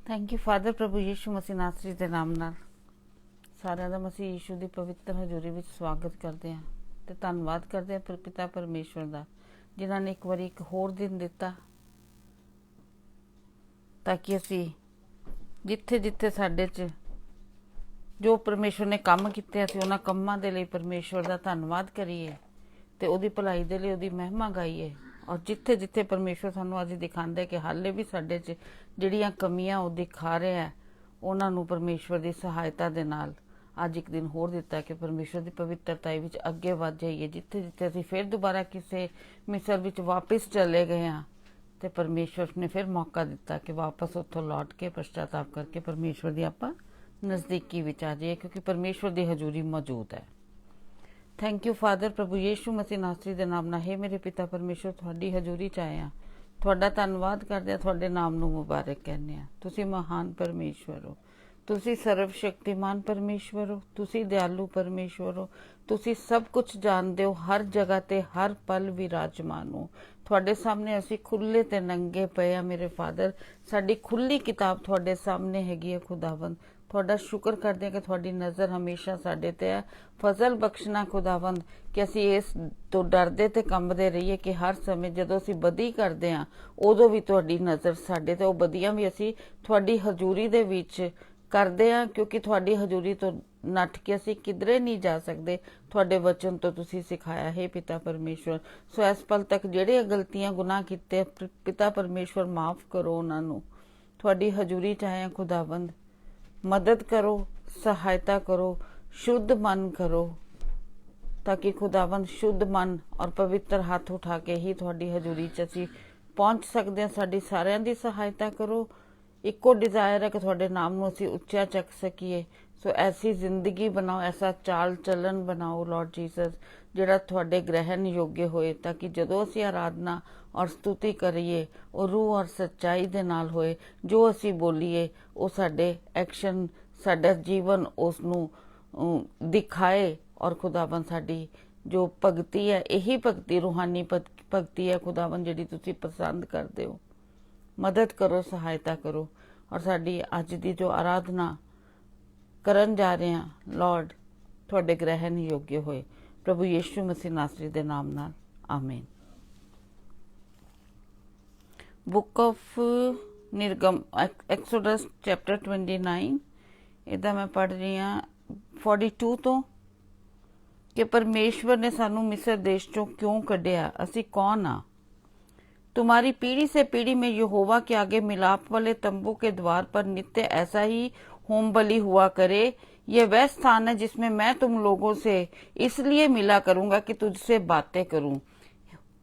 Thank you father प्रभु यीशु मसीह नासरी के नाम नाल सारिਆਂ ਦਾ ਮਸੀਹ ਯੀਸ਼ੂ ਦੀ ਪਵਿੱਤਰ ਹਜ਼ੂਰੀ ਵਿੱਚ ਸਵਾਗਤ ਕਰਦੇ ਹਾਂ ਤੇ ਧੰਨਵਾਦ ਕਰਦੇ ਹਾਂ ਪਿਤਾ ਪਰਮੇਸ਼ਵਰ ਦਾ ਜਿਨ੍ਹਾਂ ਨੇ ਇੱਕ ਵਾਰੀ ਇੱਕ ਹੋਰ ਦਿਨ ਦਿੱਤਾ ਤਾਂ ਕਿ ਅਸੀਂ ਜਿੱਥੇ ਜਿੱਥੇ ਸਾਡੇ 'ਚ ਜੋ ਪਰਮੇਸ਼ਵਰ ਨੇ ਕੰਮ ਕੀਤੇ ਅਸੀਂ ਉਹਨਾਂ ਕੰਮਾਂ ਦੇ ਲਈ ਪਰਮੇਸ਼ਵਰ ਦਾ ਧੰਨਵਾਦ ਕਰੀਏ ਤੇ ਉਹਦੀ ਭਲਾਈ ਦੇ ਲਈ ਉਹਦੀ ਮਹਿਮਾ ਗਾਈਏ और जिथे जिथे परमेश्वर सानू अज दिखांदे कि हाले भी साडे च जिहड़ियां कमियां वो दिखा रहा है उन्हां नू परमेश्वर की सहायता दे नाल अज एक दिन होर दिता कि परमेश्वर की पवित्रताई विच अगे वध जाइए जिथे जिथे असीं फिर दोबारा किसी मिसर विच वापस चले गए हाँ तो परमेश्वर ने फिर मौका दिता कि वापस उत्थों लौट के पश्चाताप करके परमेश्वर की आपां नज़दीकी विच आ जाइए क्योंकि परमेश्वर की हजूरी मौजूद है। थैंक यू फादर प्रभु यीशु मसीह नासरी दे नाम नाल हे मेरे पिता परमेश्वर तुहाडी हजूरी च आए हाँ तुहाडा धन्नवाद करदे आ तुहाडे नाम नूं मुबारक कहने आ तुसीं महान परमेश्वर हो तुसीं सर्वशक्तिमान परमेश्वर हो तुसीं दयालु परमेश्वर हो तुसीं सब कुछ जानदे हो हर जगह ते हर पल विराजमान हो तुहाडे सामने असीं खुले ते नंगे पए आ मेरे फादर साडी खुली किताब तुहाडे सामने हैगी है खुदावंद तुहाडा शुक्र करते हैं कि तुहाडी नज़र हमेशा साडे ते है फजल बख्शना खुदावंद कि असीं इस तो डरदे ते कंबदे रहिए कि हर समय जदों असीं बदी करदे हां उदों भी तुहाडी नज़र साडे ते ओह बदियां भी असीं तुहाडी हजूरी दे विच करदे हां क्योंकि तुहाडी हजूरी तो नट के असीं किधरे नहीं जा सकदे तुहाडे वचन तो तुसीं सिखाया है पिता परमेश्वर सो इस पल तक जिहड़े गलतियां गुनाह कीते पिता परमेश्वर माफ़ करो उन्हां नूं तुहाडी हजूरी च आए खुदावंद मदद करो सहायता करो शुद्ध मन करो ताकि खुदावंद शुद्ध मन और पवित्र हाथ उठा के ही तुहाडी हजूरी च असीं पहुंच सकते हैं। साडी सारियां दी सहायता करो इक्को डिजायर है कि तुहाडे नाम नूं असीं उच्चा चक सकीए सो ऐसी जिंदगी बनाओ ऐसा चाल चलन बनाओ लॉर्ड जीसस जिहड़ा तुहाडे ग्रहण योग्य होए ताकि जदों असीं आराधना और स्तुति करिए और रूह और सच्चाई दे नाल होए जो असीं बोलीए वो साडे एक्शन साडा जीवन उसनूं दिखाए और खुदावन साडी जो भगती है यही भगती रूहानी भगती है खुदावन जिहड़ी तुसीं पसंद करदे हो मदद करो सहायता करो और साडी अज दी जो आराधना करन जा रहे हैं लॉर्ड तुहाडे ग्रहण योग्य होए प्रभु यीशु मसीह नासरी दे नाम नाल आमीन। बुक ऑफ निर्गम एक्सोडस चैप्टर 29 इदा मैं पढ़ रही हाँ 42 तो कि परमेश्वर ने सानू मिस्र देश चों क्यों कढ़िया असी कौन आ तुम्हारी पीढ़ी से पीढ़ी में यहोवा के आगे मिलाप वाले तंबू के द्वार पर नित्य ऐसा ही होम बलि हुआ करे यह वह स्थान है जिसमें मैं तुम लोगों से इसलिए मिला करूंगा कि तुझसे बातें करूं।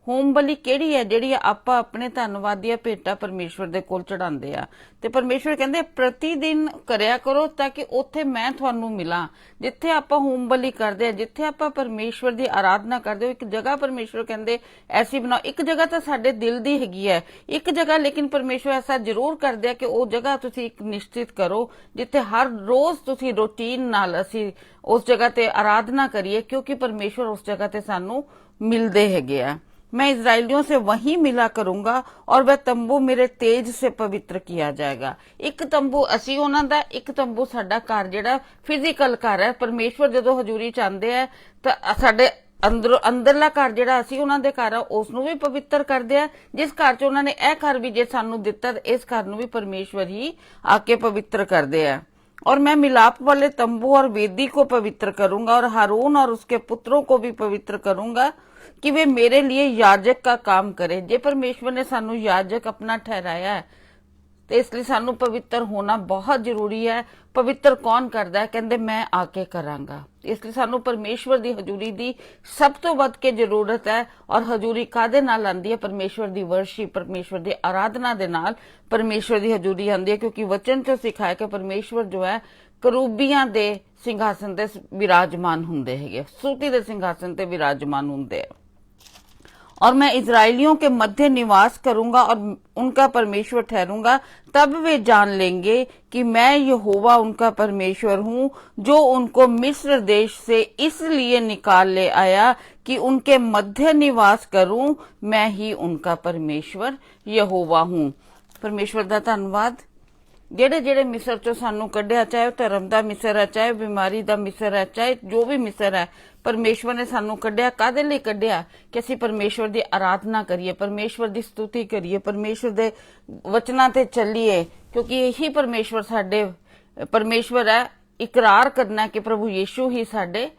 होम बलि किहड़ी है जिहड़ी आपां अपने धन्नवाद दी भेटा परमेश्वर दे कोल चढ़ांदे आ ते परमेश्वर कहंदे प्रतिदिन करया करो ताकि उत्थे मैं तुहानू मिलां जिथे आपां होम बलि करदे आ जिथे आपां परमेश्वर दी आराधना करदे हो एक जगह परमेश्वर कहंदे ऐसी बनाओ एक जगह तो साडे दिल दी हैगी है एक जगह लेकिन परमेश्वर ऐसा जरूर करदे आ कि वो जगह तुसीं एक निश्चित करो जिथे हर रोज तुसीं रूटीन नाल असीं उस जगह ते आराधना करिए क्योंकि परमेश्वर उस जगह ते सानू मिलदे हैगे आ। मैं इजराइलियों से वहीं मिला करूंगा और वह तंबू मेरे तेज से पवित्र किया जाएगा। एक तंबू ਅਸੀਂ ਉਹਨਾਂ ਦਾ, ਇੱਕ ਤੰਬੂ ਸਾਡਾ ਘਰ ਜਿਹੜਾ ਫਿਜ਼ੀਕਲ ਘਰ ਹੈ। ਪਰਮੇਸ਼ਵਰ ਜਦੋਂ ਹਜ਼ੂਰੀ ਚ ਆਉਂਦੇ ਆ ਤਾਂ ਸਾਡੇ ਅੰਦਰਲਾ ਘਰ ਜਿਹੜਾ ਅਸੀਂ ਉਹਨਾਂ ਦੇ ਘਰ ਆ ਉਸ ਨੂੰ ਵੀ ਪਵਿੱਤਰ ਕਰਦੇ ਆ। ਜਿਸ ਘਰ ਚ ਉਹਨਾਂ ਨੇ ਇਹ ਘਰ ਵੀ ਜੇ ਸਾਨੂੰ ਦਿੱਤਾ, ਇਸ ਘਰ ਨੂੰ ਵੀ ਪਰਮੇਸ਼ਵਰ ਹੀ ਆ ਕੇ ਪਵਿੱਤਰ ਕਰਦੇ ਆ। और मैं मिलाप वाले तंबू और वेदी को पवित्र करूंगा और हारून और उसके पुत्रों को भी पवित्र करूंगा कि वे मेरे लिए याजक का काम करे। जे परमेश्वर ने सानू याजक अपना ठहराया है तो इसलिए सानू पवित्र होना बहुत जरूरी है। पवित्र कौन करता है? कहते मैं आके करांगा। इसलिए सानू परमेश्वर दी हजूरी दी सब तो वध के जरूरत है। और हजूरी कादे नाल आंदी है? परमेश्वर दी वर्शिप, परमेश्वर दी आराधना दे नाल परमेश्वर दी हजूरी आंदी है। क्योंकि वचन च सिखाया कि परमेश्वर जो है करूबियां दे सिंघासन ते विराजमान हुंदे हैगे, स्तुति दे सिंघासन ते विराजमान हुंदे है। और मैं इजराइलियों के मध्य निवास करूंगा और उनका परमेश्वर ठहरूंगा। तब वे जान लेंगे कि मैं यहोवा उनका परमेश्वर हूं, जो उनको मिस्र देश से इसलिए निकाल ले आया कि उनके मध्य निवास करूं। मैं ही उनका परमेश्वर यहोवा हूं। परमेश्वर दा धन्नवाद। ਜਿਹੜੇ ਜਿਹੜੇ ਮਿਸਰ ਚੋਂ ਸਾਨੂੰ ਕੱਢਿਆ, ਚਾਹੇ ਉਹ ਧਰਮ ਦਾ ਮਿਸਰ ਹੈ, ਚਾਹੇ ਬਿਮਾਰੀ ਦਾ ਮਿਸਰ ਹੈ, ਚਾਹੇ ਜੋ ਵੀ ਮਿਸਰ ਹੈ, ਪਰਮੇਸ਼ਵਰ ਨੇ ਸਾਨੂੰ ਕੱਢਿਆ। ਕਾਹਦੇ ਲਈ ਕੱਢਿਆ? ਕਿ ਅਸੀਂ ਪਰਮੇਸ਼ਵਰ ਦੀ ਆਰਾਧਨਾ ਕਰੀਏ, ਪਰਮੇਸ਼ਵਰ ਦੀ ਸਤੁਤੀ ਕਰੀਏ, ਪਰਮੇਸ਼ਵਰ ਦੇ ਵਚਨਾਂ ਤੇ ਚੱਲੀਏ। ਕਿਉਂਕਿ ਇਹੀ ਪਰਮੇਸ਼ਵਰ ਸਾਡੇ ਪਰਮੇਸ਼ਵਰ ਹੈ। ਇਕਰਾਰ ਕਰਨਾ ਕਿ ਪ੍ਰਭੂ ਯੀਸ਼ੂ ਹੀ ਸਾਡੇ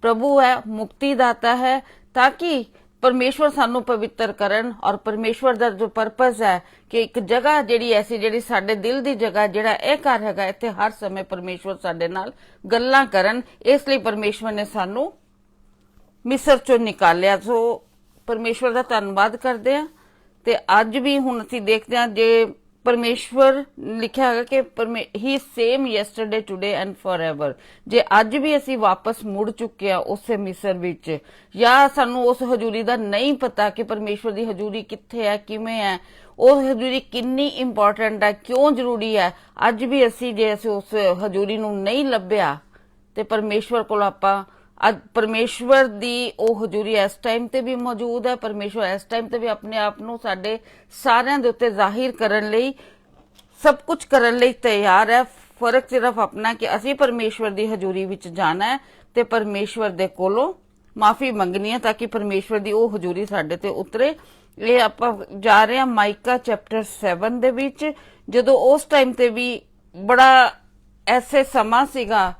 ਪ੍ਰਭੂ ਹੈ, ਮੁਕਤੀਦਾਤਾ ਹੈ, ਤਾਂ ਕਿ परमेश्वर सानू पवित्र करन। और परमेश्वर दा जो परपज है कि एक जगह जिहड़ी ऐसी जिहड़ी साडे दिल दी जगह जिहड़ा इह घर हैगा, इत्थे हर समय परमेश्वर साडे नाल गल्लां करन। इसलिए परमेश्वर ने सानू मिस्र चों निकालिया। सो परमेश्वर दा धन्नवाद करदे आ। ते अज भी हुण असीं देखदे आ जे परमेश्वर लिखिया है कि he same yesterday today and forever. जे अज भी असी वापस मुड़ चुके हैं उस मिस्र विच, या सानू उस हजूरी दा नहीं पता कि परमेश्वर दी हजूरी कित्थे है, किवें है, उस हजूरी किन्नी इंपॉर्टेंट है, क्यों जरूरी है। अज भी असी जे असी उस हजूरी नू नहीं लभ्या ते परमेश्वर कोल आपां ਅੱਜ परमेश्वर दी ਉਹ ਹਜ਼ੂਰੀ ਇਸ ਟਾਈਮ ਤੇ ਵੀ ਮੌਜੂਦ ਹੈ। परमेश्वर ਇਸ ਟਾਈਮ ਤੇ ਵੀ ਆਪਣੇ ਆਪ ਨੂੰ ਸਾਡੇ ਸਾਰਿਆਂ ਦੇ ਉੱਤੇ ਜ਼ਾਹਿਰ ਕਰਨ ਲਈ, ਸਭ ਕੁਝ ਕਰਨ ਲਈ ਤਿਆਰ ਹੈ। ਫਰਕ ਸਿਰਫ ਆਪਣਾ ਕਿ ਅਸੀਂ परमेश्वर ਦੀ ਹਜ਼ੂਰੀ ਵਿੱਚ ਜਾਣਾ ਹੈ ਤੇ परमेश्वर ਦੇ ਕੋਲੋਂ ਮਾਫੀ ਮੰਗਣੀ ਹੈ ਤਾਂ ਕਿ परमेश्वर ਦੀ ਉਹ ਹਜ਼ੂਰੀ ਸਾਡੇ ਤੇ ਉਤਰੇ। ਇਹ ਆਪਾਂ ਜਾ ਰਹੇ ਹਾਂ ਮਾਈਕਾ ਚੈਪਟਰ 7 ਦੇ ਵਿੱਚ। ਜਦੋਂ ਉਸ ਟਾਈਮ ਤੇ ਵੀ ਬੜਾ ਐਸੇ ਸਮਾਂ ਸੀਗਾ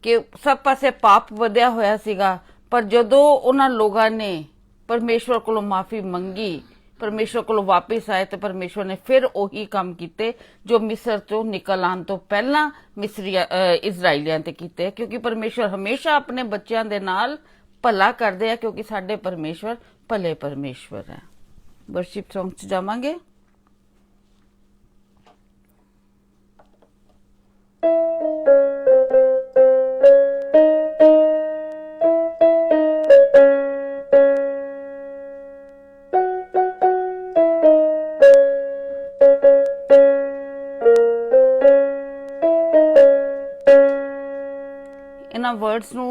कि सब पासे पाप वधिया होया सीगा, पर जदों उन्हां लोगां ने परमेश्वर कोलों माफी मंगी, परमेश्वर कोलों वापिस आए तो परमेश्वर ने फिर ओही काम कीते जो मिस्र चों निकल आने तो पहला इजराइलियां ते कीते। क्योंकि परमेश्वर हमेशा अपने बच्चों दे नाल भला करदे आ, क्योंकि साडे परमेश्वर भले परमेश्वर है। वर्शिप सॉन्ग च जावांगे। इन्हां वर्ड्स नू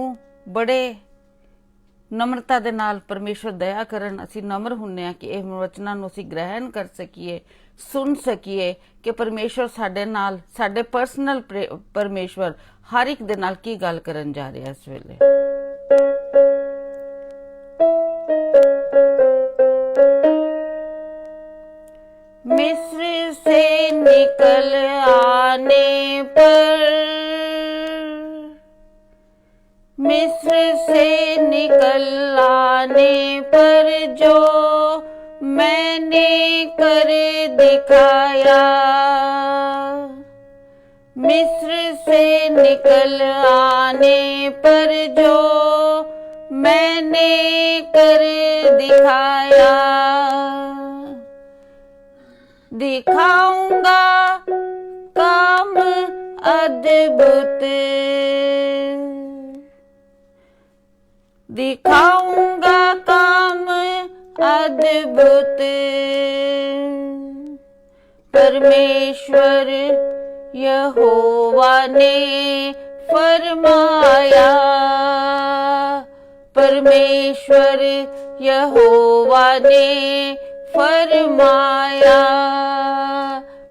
बड़े नम्रता दे नाल परमेश्वर दया करन। असी नम्र हुन्ने आ कि इह वचनां नू असी ग्रहण कर सकीए, सुन सकीए कि परमेश्वर साडे नाल, साडे पर्सनल परमेश्वर हर एक दे नाल की गल करन जा रिहा इस वेले। मिस्र से निकल आने पर, मिस्र से निकल आने पर जो मैंने कर दिखाया, मिस्र से निकल आने पर जो मैंने कर दिखाया, दिखाऊंगा काम अद्भुत, दिखाऊंगा काम अद्भुत। परमेश्वर यहोवा ने फरमाया, परमेश्वर यहोवा ने फरमाया।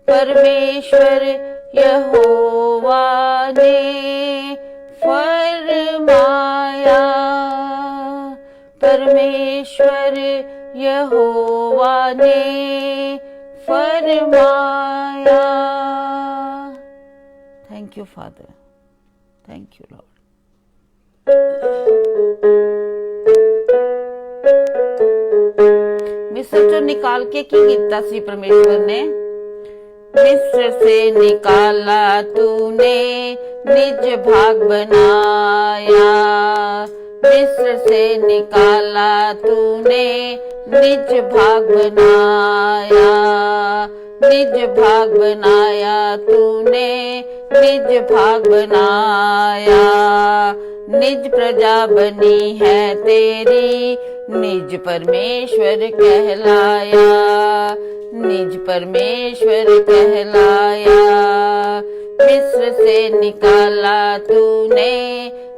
परमेश्वर यहोवा ने फरमाया। परमेश्वर यहोवा ने फरमाया। Thank you father, thank you Lord. मिस्र चो निकाल के की कीता सी परमेश्वर ने? मिस्र से निकाला तूने, निज भाग बनाया। मिस्र से निकाला तूने, निज भाग बनाया। निज भाग बनाया तूने, निज भाग बनाया। निज प्रजा बनी है तेरी, निज परमेश्वर कहलाया। निज परमेश्वर कहलाया। मिस्र से निकाला तूने,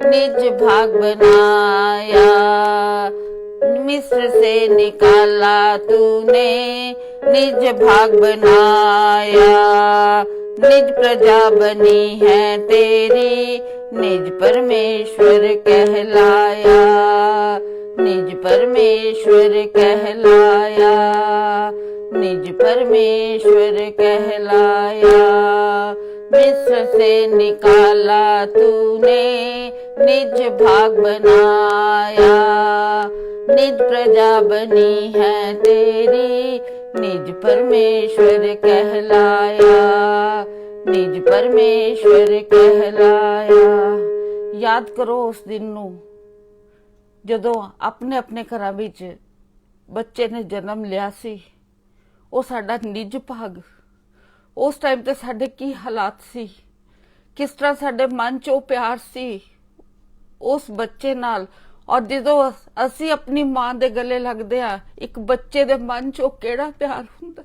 निज भाग बनाया। मिस्र से निकाला तूने, निज भाग बनाया। निज प्रजा बनी है तेरी, निज परमेश्वर कहलाया। निज परमेश्वर कहलाया। निज परमेश्वर कहलाया। मिस्र से निकाला तूने, निज भाग बनाया। निज प्रजा बनी है तेरी, निज परमेश्वर कहलाया। निज परमेश्वर कहलाया। याद करो उस दिन नू जदों अपने अपने घरां विच बच्चे ने जन्म लिया सी। वो साडा निज भाग, उस टाइम ते साडे की हालात सी, किस तरह साडे मन च प्यार सी उस बच्चे नाल। और जदों असी अपनी मां दे गले लगदे आ, एक बच्चे दे मन च केड़ा प्यार हुंदा।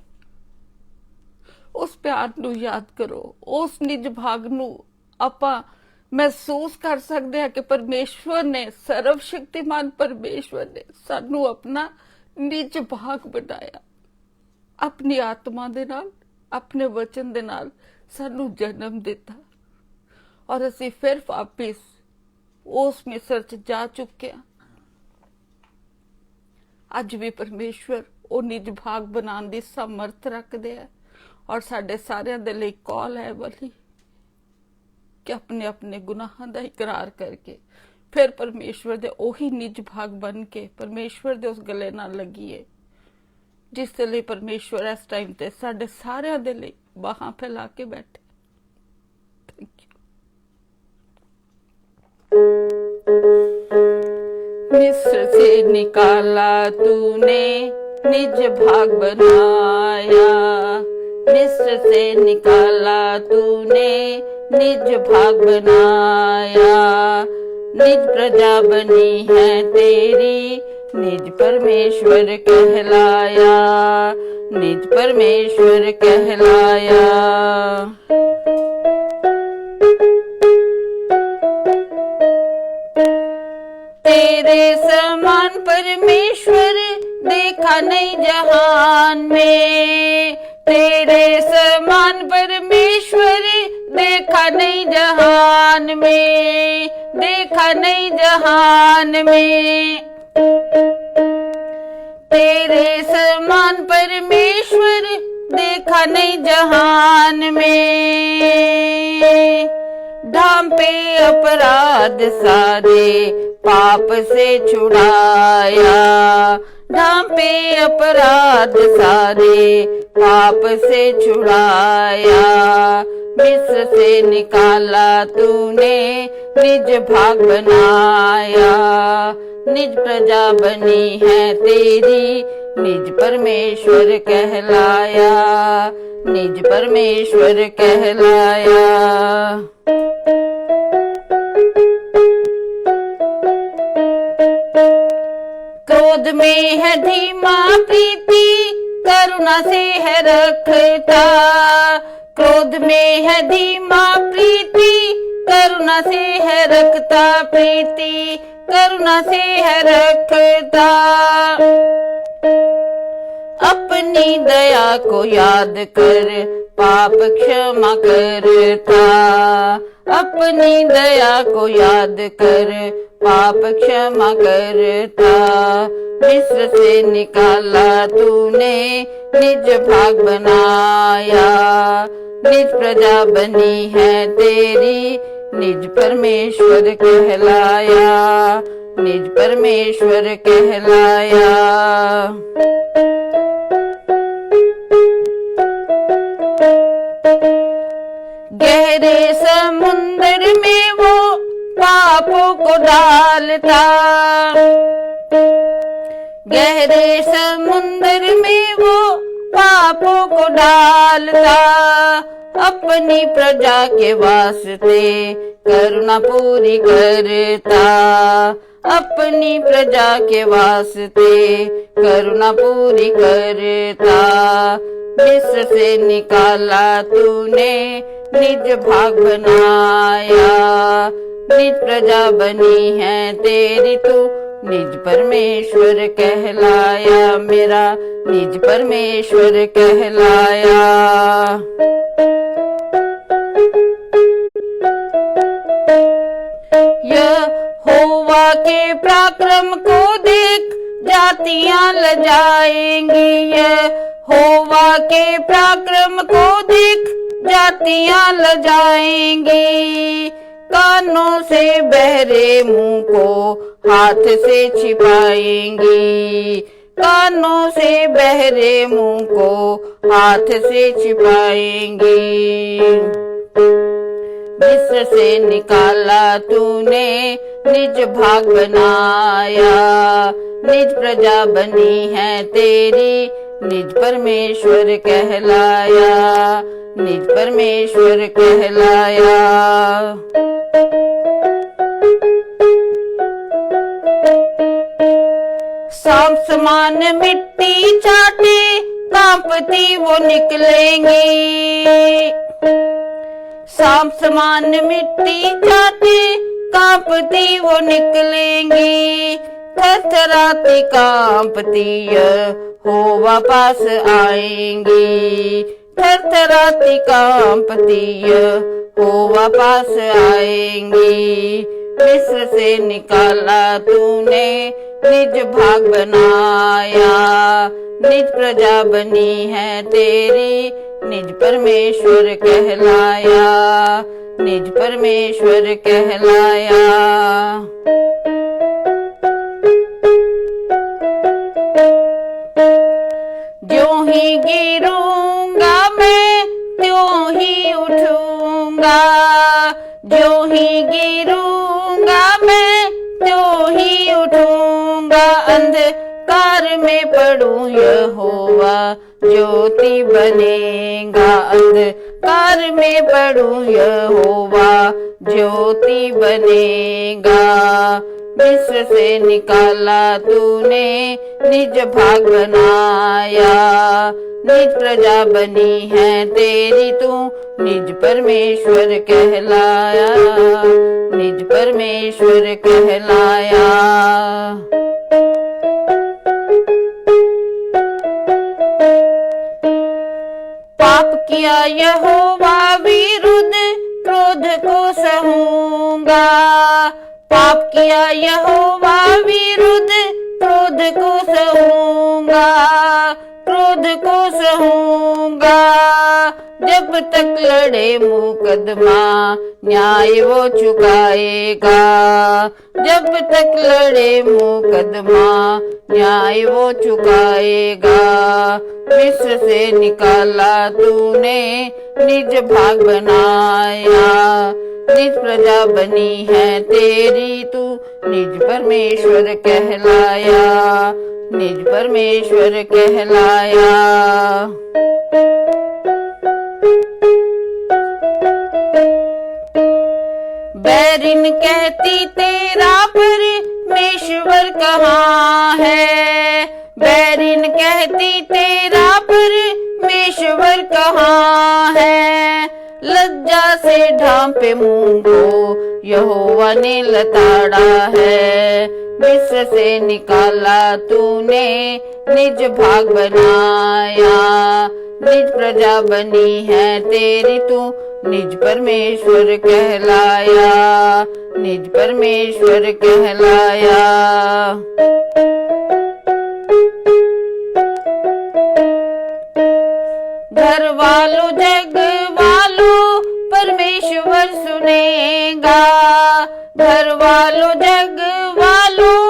उस प्यार नू याद करो, उस निज भाग नू आपां महसूस कर सकते हैं कि परमेश्वर ने, सर्वशक्तिमान परमेश्वर ने सानू अपना निज भाग बनाया। अपनी आत्मा दे नाल, अपने वचन दे नाल सानू जन्म दिता। और असी फिर वापिस उस मिस्र च जा चुके हैं। अज भी परमेश्वर वो निज भाग बनाने की सामर्थ रखते हैं। और साडे सारियां दे लई कॉल है वाली कि अपने अपने गुनाहां दा इकरार करके फिर परमेश्वर दे ओही निज भाग बन के परमेश्वर दे उस गले नाल लगीए, जिस दे लई परमेश्वर इस टाइम ते साडे सारियां दे लई बाहां फैला के बैठे। Thank you. मिस्र से निकाला तूने, निज भाग बनाया। मिस्र से निकाला तूने, निज भाग बनाया। निज प्रजा बनी है तेरी, निज परमेश्वर कहलाया। निज परमेश्वर कहलाया। तेरे समान परमेश्वर देखा नहीं जहान में। तेरे समान परमेश्वर देखा नहीं जहान में। देखा नहीं जहान में। तेरे समान परमेश्वर देखा नहीं जहान में। ढांपे अपराध सारे पाप से छुड़ाया। ढांपे अपराध सारे पाप से छुड़ाया। मिस्र से निकाला तूने, निज भाग बनाया। निज प्रजा बनी है तेरी, निज परमेश्वर कहलाया। निज परमेश्वर कहलाया। क्रोध में है धीमा प्रीति, करुणा से है रखता। क्रोध में है धीमा प्रीति, करुणा से है रखता प्रीति, करुणा से है रखता। अपनी दया को याद कर पाप क्षमा करता, अपनी दया को याद कर पाप क्षमा करता। मिस्र से निकाला तूने निज भाग बनाया, निज प्रजा बनी है तेरी, निज परमेश्वर कहलाया, निज परमेश्वर कहलाया। गहरे समुद्र में वो पापों को डालता, गहरे समुद्र में वो पापों को डालता। अपनी प्रजा के वास्ते करुणा पूरी करता, अपनी प्रजा के वास्ते करुणा पूरी करता। मिस्र से निकाला तूने निज भाग बनाया, निज प्रजा बनी है तेरी, तू निज परमेश्वर कहलाया, मेरा निज परमेश्वर कहलाया। यहोवा के पराक्रम को देख जातियां लजाएंगी, यहोवा के पराक्रम को देख जातियां लजाएंगी। कानों से बहरे मुंह को हाथ से छिपाएंगी, कानों से बहरे मुंह को हाथ से छिपाएंगी। मिस्र से निकाला तूने निज भाग बनाया, निज प्रजा बनी है तेरी, निज परमेश्वर कहलाया, निज परमेश्वर कहलाया। सांप समान मिट्टी चाटे कांपती वो निकलेंगी, सांप समान मिट्टी चाटे कांपती वो निकलेंगी। थरथराती कांपती यहोवा पास आएंगी, थरथराती कांपती यहोवा पास आएंगी। मिस्र से निकाला तूने निज भाग बनाया, निज प्रजा बनी है तेरी, निज परमेश्वर कहलाया, निज परमेश्वर कहलाया। ज्यों ही गिरूंगा मैं त्यों ही उठूंगा, ज्यों ही गिरूंगा मैं त्यों ही उठूंगा। अंधकार में पड़ूं यहोवा ज्योति बनेगा, अंधकार में पड़ूं यहोवा ज्योति बनेगा। मिस्र से निकाला तूने निज भाग बनाया, निज प्रजा बनी है तेरी, तू निज परमेश्वर कहलाया, निज परमेश्वर कहलाया। पाप किया यहोवा विरुद्ध क्रोध को सहूंगा, पाप किया यहोवा विरुद्ध क्रोध को सहूंगा, क्रोध को सहूंगा। जब तक लड़े मुकदमा न्याय वो चुकाएगा, जब तक लड़े मुकदमा न्याय वो चुकाएगा। मिस्र से निकाला तूने निज भाग बनाया, निज प्रजा बनी है तेरी, तू निज परमेश्वर कहलाया, निज परमेश्वर कहलाया। बैरिन कहती तेरा परमेश्वर कहाँ है, बैरिन कहती तेरा परमेश्वर कहाँ है। लज्जा से ढांपे मुंह को यहोवा ने लताड़ा है। मिस्र से निकाला तूने, निज भाग बनाया, निज प्रजा बनी है तेरी तू, निज परमेश्वर कहलाया, निज परमेश्वर कहलाया। घर वालों जग वालों परमेश्वर सुनेगा, घर वालों जग वालों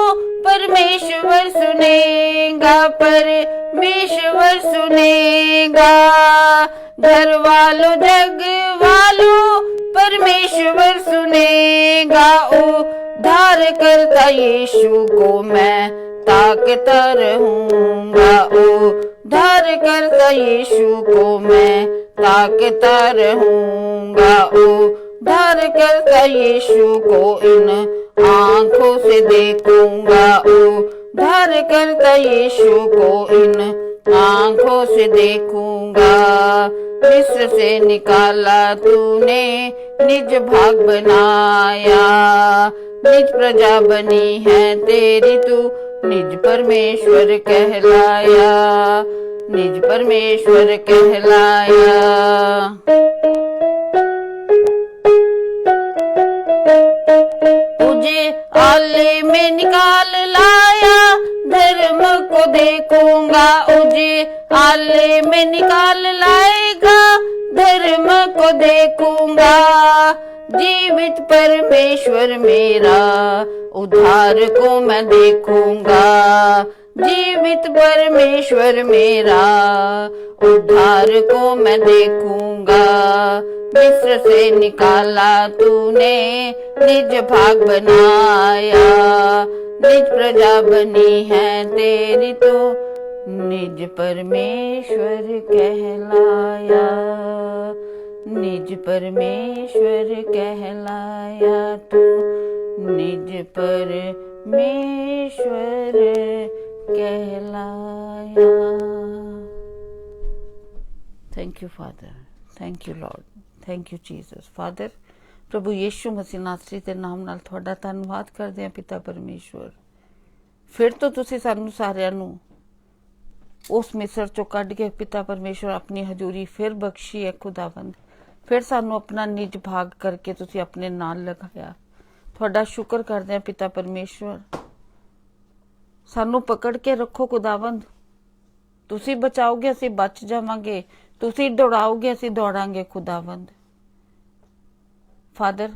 परमेश्वर सुनेगा, परमेश्वर सुनेगा। घर वालों जग वालों परमेश्वर सुनेगा। उद्धार करता यीशु को मैं ताकता रहूंगा, उद्धार करता यीशु को मैं ताकता रहूंगा, उद्धार करता यीशु को इन आंखों से देखूंगा, उद्धार करता यीशु को इन आंखों से देखूंगा। मिस्र से निकाला तूने, निज भाग बनाया, निज प्रजा बनी है तेरी तू, निज परमेश्वर कहलाया, निज परमेश्वर कहलाया। तुझे आले में निकाल लाया, धर्म को देखूंगा, तुझे आले में निकाल लाएगा, धर्म को देखूंगा। जीवित परमेश्वर मेरा, उद्धार को मैं देखूंगा, जीवित परमेश्वर मेरा, उद्धार को मैं देखूंगा। मिस्र से निकाला तूने, निज भाग बनाया, निज प्रजा बनी है तेरी तो, निज परमेश्वर कहलाया, निज परमेश्वर कहलाया तू, निज परमेश्वर कहलाया। Thank you father, thank you Lord, thank you Jesus. Father प्रभु यीशु मसीह नासरी ਦੇ ਨਾਮ ਨਾਲ ਤੁਹਾਡਾ ਧੰਨਵਾਦ ਕਰਦੇ ਹਾਂ ਪਿਤਾ ਪਰਮੇਸ਼ਵਰ। ਫਿਰ ਤੋਂ ਤੁਸੀਂ ਸਾਨੂੰ ਸਾਰਿਆਂ ਨੂੰ ਉਸ ਮਿਸਰ ਚੋਂ ਕੱਢ ਕੇ ਪਿਤਾ ਪਰਮੇਸ਼ਵਰ ਆਪਣੀ ਹਜ਼ੂਰੀ ਫਿਰ ਬਖਸ਼ੀ ਹੈ ਖੁਦਾਵੰਦ। ਫਿਰ ਸਾਨੂੰ ਆਪਣਾ ਨਿਜ ਭਾਗ ਕਰਕੇ ਤੁਸੀਂ ਆਪਣੇ ਨਾਲ ਲਗਾਇਆ। ਤੁਹਾਡਾ ਸ਼ੁਕਰ ਕਰਦੇ ਹਾਂ ਪਿਤਾ ਪਰਮੇਸ਼ਵਰ। ਸਾਨੂੰ ਪਕੜ ਕੇ ਰੱਖੋ ਖੁਦਾਵੰਦ। ਤੁਸੀਂ ਬਚਾਓਗੇ ਅਸੀਂ ਬਚ ਜਾਵਾਂਗੇ, ਤੁਸੀਂ ਦੌੜਾਓਗੇ ਅਸੀਂ ਦੌੜਾਂਗੇ ਖੁਦਾਵੰਦ। फादर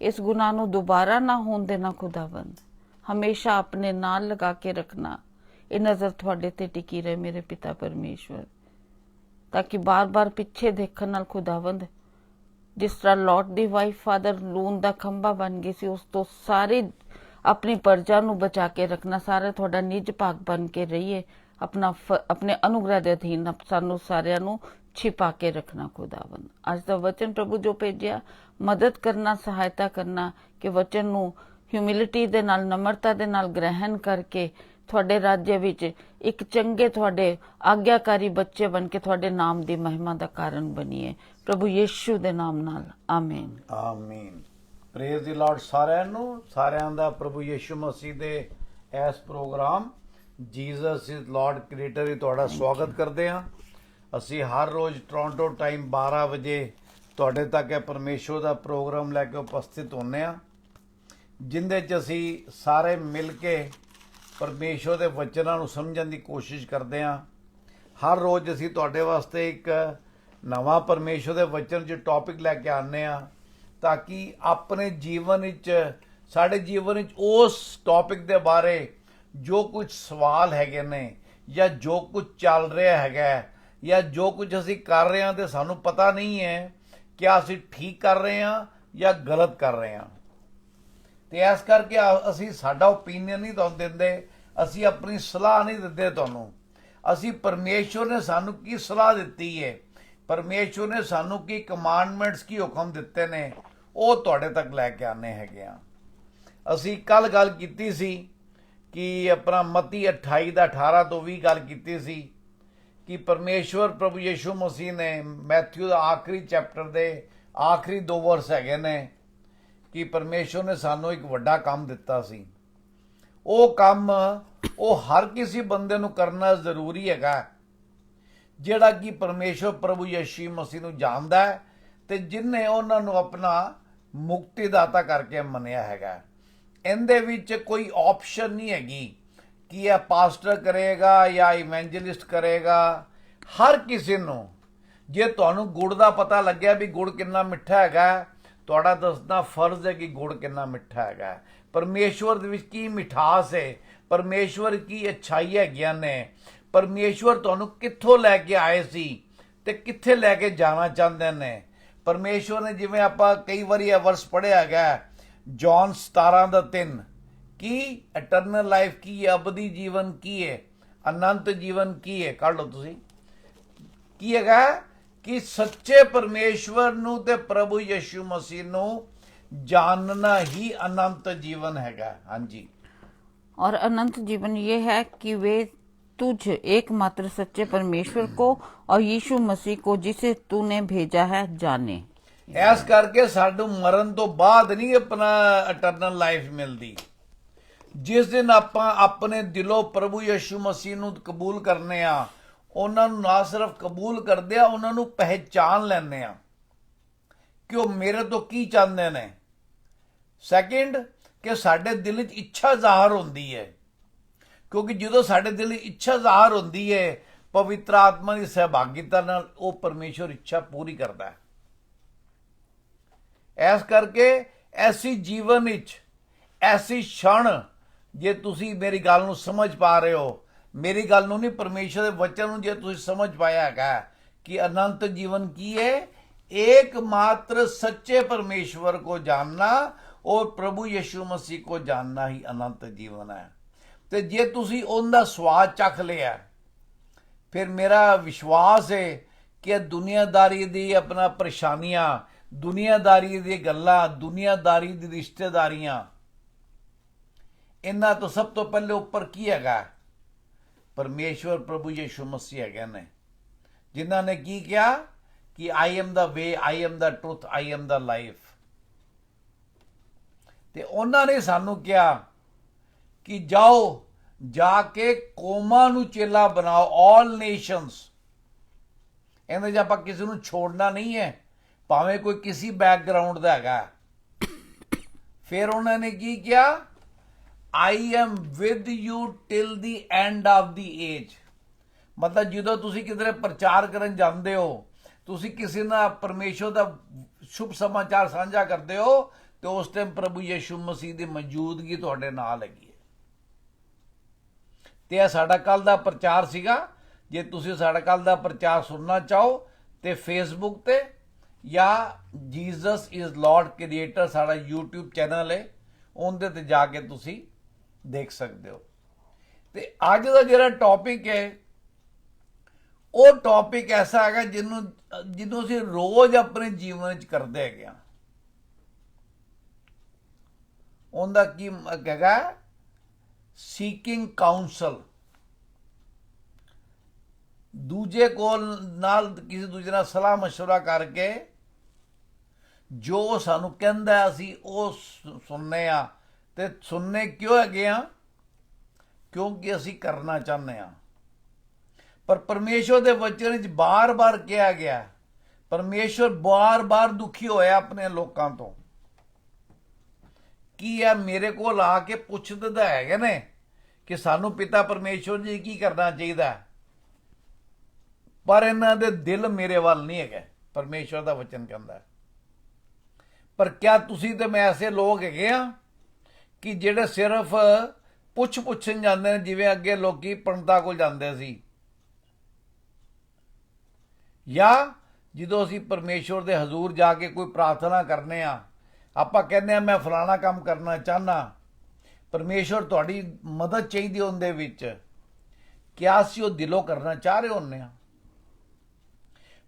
इस गुनाह नूं दोबारा ना होण देना खुदावंद। हमेशा अपने नाल लगा के रखना। ये नजर थोड़े ते टिकी रहे मेरे पिता परमेश्वर, ताकि बार बार पिछे देखण नाल खुदावंद जिस तरह लॉट दी वाइफ फादर लून दा खंभा बन गई सी, उस तो सारी अपनी प्रजा नूं बचा के रखना। सारा थोड़ा निज भाग बन के रहिए, अपने अनुग्रह दे अधीन सानू सारियां नूं छिपा के रखना खुदावंद। अज दा वचन प्रभु जो भेजिया मदद करना, सहायता करना कि वचन नूं ह्यूमिलिटी दे नाल, नम्रता दे नाल ग्रहण करके थोड़े राज्य विच एक चंगे थोड़े आग्याकारी बच्चे बन के थोड़े नाम दी महिमा दा कारण बनीए प्रभु यीशु दे नाम नाल। आमीन आमीन। प्रेज दी लॉर्ड सारियां दा प्रभु यीशु मसीह दे इस programme Jesus is Lord creator ही तुहाडा स्वागत करते हैं। ਅਸੀਂ हर रोज़ टोरंटो टाइम 12 ਵਜੇ ਤੁਹਾਡੇ ਤੱਕ ਇਹ ਪਰਮੇਸ਼ਵਰ ਦਾ ਪ੍ਰੋਗਰਾਮ ਲੈ ਕੇ ਉਪਸਥਿਤ ਹੁੰਦੇ ਆ, ਜਿੰਦੇ 'ਚ ਅਸੀਂ ਸਾਰੇ ਮਿਲ ਕੇ ਪਰਮੇਸ਼ਵਰ ਦੇ ਵਚਨਾਂ ਨੂੰ ਸਮਝਣ ਦੀ ਕੋਸ਼ਿਸ਼ ਕਰਦੇ ਆ। ਹਰ ਰੋਜ਼ ਅਸੀਂ ਤੁਹਾਡੇ ਵਾਸਤੇ ਇੱਕ ਨਵਾਂ ਪਰਮੇਸ਼ਵਰ ਦੇ ਵਚਨ 'ਚ ਟੌਪਿਕ ਲੈ ਕੇ ਆਉਂਦੇ ਆ, ਤਾਂ ਕਿ ਆਪਣੇ ਜੀਵਨ ਵਿੱਚ, ਸਾਡੇ ਜੀਵਨ ਵਿੱਚ ਉਸ ਟੌਪਿਕ ਦੇ ਬਾਰੇ ਜੋ ਕੁਝ ਸਵਾਲ ਹੈਗੇ ਨੇ, ਜਾਂ ਜੋ ਕੁਝ ਚੱਲ ਰਿਹਾ ਹੈਗਾ, ਜਾਂ ਜੋ ਕੁਝ ਅਸੀਂ ਕਰ ਰਹੇ ਹਾਂ ਤੇ ਸਾਨੂੰ ਪਤਾ ਨਹੀਂ ਹੈ ਕਿ ਅਸੀਂ ਠੀਕ ਕਰ ਰਹੇ ਹਾਂ ਜਾਂ ਗਲਤ ਕਰ ਰਹੇ ਹਾਂ। ਤੇ ਇਸ ਕਰਕੇ ਅਸੀਂ ਸਾਡਾ ਓਪੀਨੀਅਨ ਨਹੀਂ ਤੁਹਾਨੂੰ ਦਿੰਦੇ, ਅਸੀਂ ਆਪਣੀ ਸਲਾਹ ਨਹੀਂ ਦਿੰਦੇ ਤੁਹਾਨੂੰ। ਅਸੀਂ ਪਰਮੇਸ਼ਵਰ ਨੇ ਸਾਨੂੰ ਕੀ ਸਲਾਹ ਦਿੱਤੀ ਹੈ, ਪਰਮੇਸ਼ਵਰ ਨੇ ਸਾਨੂੰ ਕੀ ਕਮਾਂਡਮੈਂਟਸ, ਕੀ ਹੁਕਮ ਦਿੱਤੇ ਨੇ, ਉਹ ਤੁਹਾਡੇ ਤੱਕ ਲੈ ਕੇ ਆਨੇ ਹੈਗੇ ਆ। ਅਸੀਂ ਕੱਲ ਗੱਲ ਕੀਤੀ ਸੀ ਕਿ ਆਪਣਾ ਮਤੀ 28 ਦਾ 18 ਤੋਂ 20 ਗੱਲ ਕੀਤੀ ਸੀ कि परमेश्वर प्रभु यीशु मसीह ने मैथ्यू का आखिरी चैप्टर के ਆਖਰੀ 2 ਵਰਸ ਹੈਗੇ ਨੇ ਕਿ ਪਰਮੇਸ਼ਵਰ ਨੇ ਸਾਨੂੰ ਇੱਕ ਵੱਡਾ ਕੰਮ ਦਿੱਤਾ ਸੀ। ਉਹ ਕੰਮ ਉਹ ਹਰ ਕਿਸੇ ਬੰਦੇ ਨੂੰ ਕਰਨਾ ਜ਼ਰੂਰੀ ਹੈਗਾ ਜਿਹੜਾ ਕਿ ਪਰਮੇਸ਼ਵਰ ਪ੍ਰਭੂ ਯਿਸੂ ਮਸੀਹ ਨੂੰ ਜਾਣਦਾ ਹੈ ਤੇ ਜਿਨਨੇ ਉਹਨਾਂ ਨੂੰ ਆਪਣਾ ਮੁਕਤੀਦਾਤਾ ਕਰਕੇ ਮੰਨਿਆ ਹੈਗਾ। ਇਹਦੇ ਵਿੱਚ ਕੋਈ ਆਪਸ਼ਨ ਨਹੀਂ ਹੈਗੀ ਕਿ ਇਹ ਪਾਸਟਰ ਕਰੇਗਾ ਜਾਂ ਇਵੈਂਜਲਿਸਟ ਕਰੇਗਾ। ਹਰ ਕਿਸੇ ਨੂੰ, ਜੇ ਤੁਹਾਨੂੰ ਗੁੜ ਦਾ ਪਤਾ ਲੱਗਿਆ ਵੀ ਗੁੜ ਕਿੰਨਾ ਮਿੱਠਾ ਹੈਗਾ, ਤੁਹਾਡਾ ਦੱਸਣਾ ਫਰਜ਼ ਹੈ ਕਿ ਗੁੜ ਕਿੰਨਾ ਮਿੱਠਾ ਹੈਗਾ। ਪਰਮੇਸ਼ਵਰ ਦੇ ਵਿੱਚ ਕੀ ਮਿਠਾਸ ਹੈ, ਪਰਮੇਸ਼ਵਰ ਕੀ ਅੱਛਾਈ ਹੈਗੀਆਂ ਨੇ, ਪਰਮੇਸ਼ਵਰ ਤੁਹਾਨੂੰ ਕਿੱਥੋਂ ਲੈ ਕੇ ਆਏ ਸੀ ਤੇ ਕਿੱਥੇ ਲੈ ਕੇ ਜਾਣਾ ਚਾਹੁੰਦੇ ਨੇ। ਪਰਮੇਸ਼ਵਰ ਨੇ, ਜਿਵੇਂ ਆਪਾਂ ਕਈ ਵਾਰੀ ਇਹ ਵਰਸ ਪੜ੍ਹਿਆ ਹੈਗਾ ਜੌਨ 17:3, ਕੀ ਇਟਰਨਲ ਲਾਈਫ ਕੀ ਹੈ, ਅਬਦੀ ਜੀਵਨ ਕੀ ਹੈ, ਅਨੰਤ ਜੀਵਨ ਕੀ ਹੈ, ਕੱਢ ਲਓ ਤੁਸੀਂ। ਕੀ ਹੈਗਾ ਕਿ ਸੱਚੇ ਪਰਮੇਸ਼ਵਰ ਨੂੰ ਤੇ ਪ੍ਰਭੂ ਯਿਸੂ ਮਸੀਹ ਨੂੰ ਜਾਣਨਾ ही अनंत जीवन हैगा। हाँ जी। और अनंत जीवन ये है कि वे तुझ एकमात्र सच्चे परमेश्वर को और यीशु मसीह को जिसे तूने भेजा है जाने। ਇਸ ਕਰਕੇ ਸਾਨੂੰ ਮਰਨ ਤੋਂ ਬਾਅਦ ਨਹੀਂ ਆਪਣਾ ਇਟਰਨਲ ਲਾਈਫ ਮਿਲਦੀ। ਜਿਸ ਦਿਨ ਆਪਾਂ ਆਪਣੇ ਦਿਲੋਂ ਪ੍ਰਭੂ ਯਿਸੂ ਮਸੀਹ ਨੂੰ ਕਬੂਲ ਕਰਨੇ ਆ, ਉਹਨਾਂ ਨੂੰ ਨਾ ਸਿਰਫ ਕਬੂਲ ਕਰਦੇ ਆ, ਉਹਨਾਂ ਨੂੰ ਪਹਿਚਾਨ ਲੈਂਦੇ ਆ ਕਿ ਉਹ ਮੇਰੇ ਤੋਂ ਕੀ ਚਾਹੁੰਦੇ ਨੇ। ਸੈਕਿੰਡ, ਕਿ ਸਾਡੇ ਦਿਲ 'ਚ ਇੱਛਾ ਜ਼ਾਹਰ ਹੁੰਦੀ ਹੈ, ਕਿਉਂਕਿ ਜਦੋਂ ਸਾਡੇ ਦਿਲ 'ਚ ਇੱਛਾ ਜ਼ਾਹਰ ਹੁੰਦੀ ਹੈ ਪਵਿੱਤਰ ਆਤਮਾ ਦੀ ਸਹਿਭਾਗੀਤਾ ਨਾਲ, ਉਹ ਪਰਮੇਸ਼ਵਰ ਇੱਛਾ ਪੂਰੀ ਕਰਦਾ ਹੈ। ਇਸ ਕਰਕੇ ਐਸੀ ਜੀਵਨ ਵਿੱਚ ਐਸੀ ਛਣ, ਜੇ ਤੁਸੀਂ ਮੇਰੀ ਗੱਲ ਨੂੰ ਸਮਝ ਪਾ ਰਹੇ ਹੋ, ਮੇਰੀ ਗੱਲ ਨੂੰ ਨਹੀਂ ਪਰਮੇਸ਼ਵਰ ਦੇ ਵਚਨ ਨੂੰ ਜੇ ਤੁਸੀਂ ਸਮਝ ਪਾਇਆ ਹੈਗਾ ਕਿ ਅਨੰਤ ਜੀਵਨ ਕੀ ਹੈ, एकमात्र सच्चे परमेश्वर को जानना और प्रभु यीशु मसीह को जानना ही अनंत जीवन है। तो जे तुसी उनका स्वाद चख लिया, फिर मेरा विश्वास है कि दुनियादारी दी अपना परेशानियां, दुनियादारी दी गल्लां, दुनियादारी दी रिश्तेदारियां, इन्हां तो सब तो पहले ऊपर की हैगा परमेश्वर प्रभु यीशु मसीह हैगे ने, जिन्हां ने की किया कि I am the way, I am the truth, I am the life. ते उन्होंने सानू क्या कि जाओ जाके कौमां नू चेला बनाओ, ऑल नेशंस। इहदे च आपां किसी नू छोड़ना नहीं है, भावें कोई किसी बैकग्राउंड दा हैगा। फिर उन्होंने की किया, I am with you till the end of the age. मतलब जो तुसी किधरे प्रचार करन जांदे हो, तुसी किसी ना परमेश्वर का शुभ समाचार साझा करते हो, तो उस टाइम प्रभु यीशु मसीह की मौजूदगी तुहाडे नाल हैगी है। ते साडा कल दा प्रचार सीगा। जे तुसी साडा कल दा प्रचार सुनना चाहो तो फेसबुक ते या जीसस इज लॉर्ड क्रिएटर साडा यूट्यूब चैनल है, उनदे ते जाके तुसी देख सकते हो। ते अज दा जिहड़ा टॉपिक है वो टॉपिक ऐसा है जिन्हों असीं रोज अपने जीवन च करते हैं। उनका की हैगा सीकिंग काउंसल। दूजे को नाल किसी दूजे नाल सलाह मशवरा करके जो सानू कहंदा है असीं वो सुनने आ। ते सुनने क्यों हैगे आ? क्योंकि असीं करना चाहते हैं। पर परमेश्वर के वचन च बार बार कहा गया, परमेश्वर बार बार दुखी होया अपने लोगों तो कि यह मेरे को आके पुछदे तां हैगे ने कि सानू पिता परमेश्वर जी की करना चाहिए, पर इन्हां दे दिल मेरे वाल नहीं है। परमेश्वर का वचन कहता है। पर क्या तुसी ते मैं ऐसे लोग हैगे आ कि जिहड़े सिर्फ पुछन जाते हैं, जिवें अगे लोकी पंडितां कोल जांदे सी, या जो असी परमेश्वर के हजूर जाके कोई प्रार्थना करने आपां कहने मैं फलाना काम करना चाहना, परमेश्वर तुहाडी मदद चाहिए उनदे विच, क्या असी वो दिलों करना चाह रहे होने?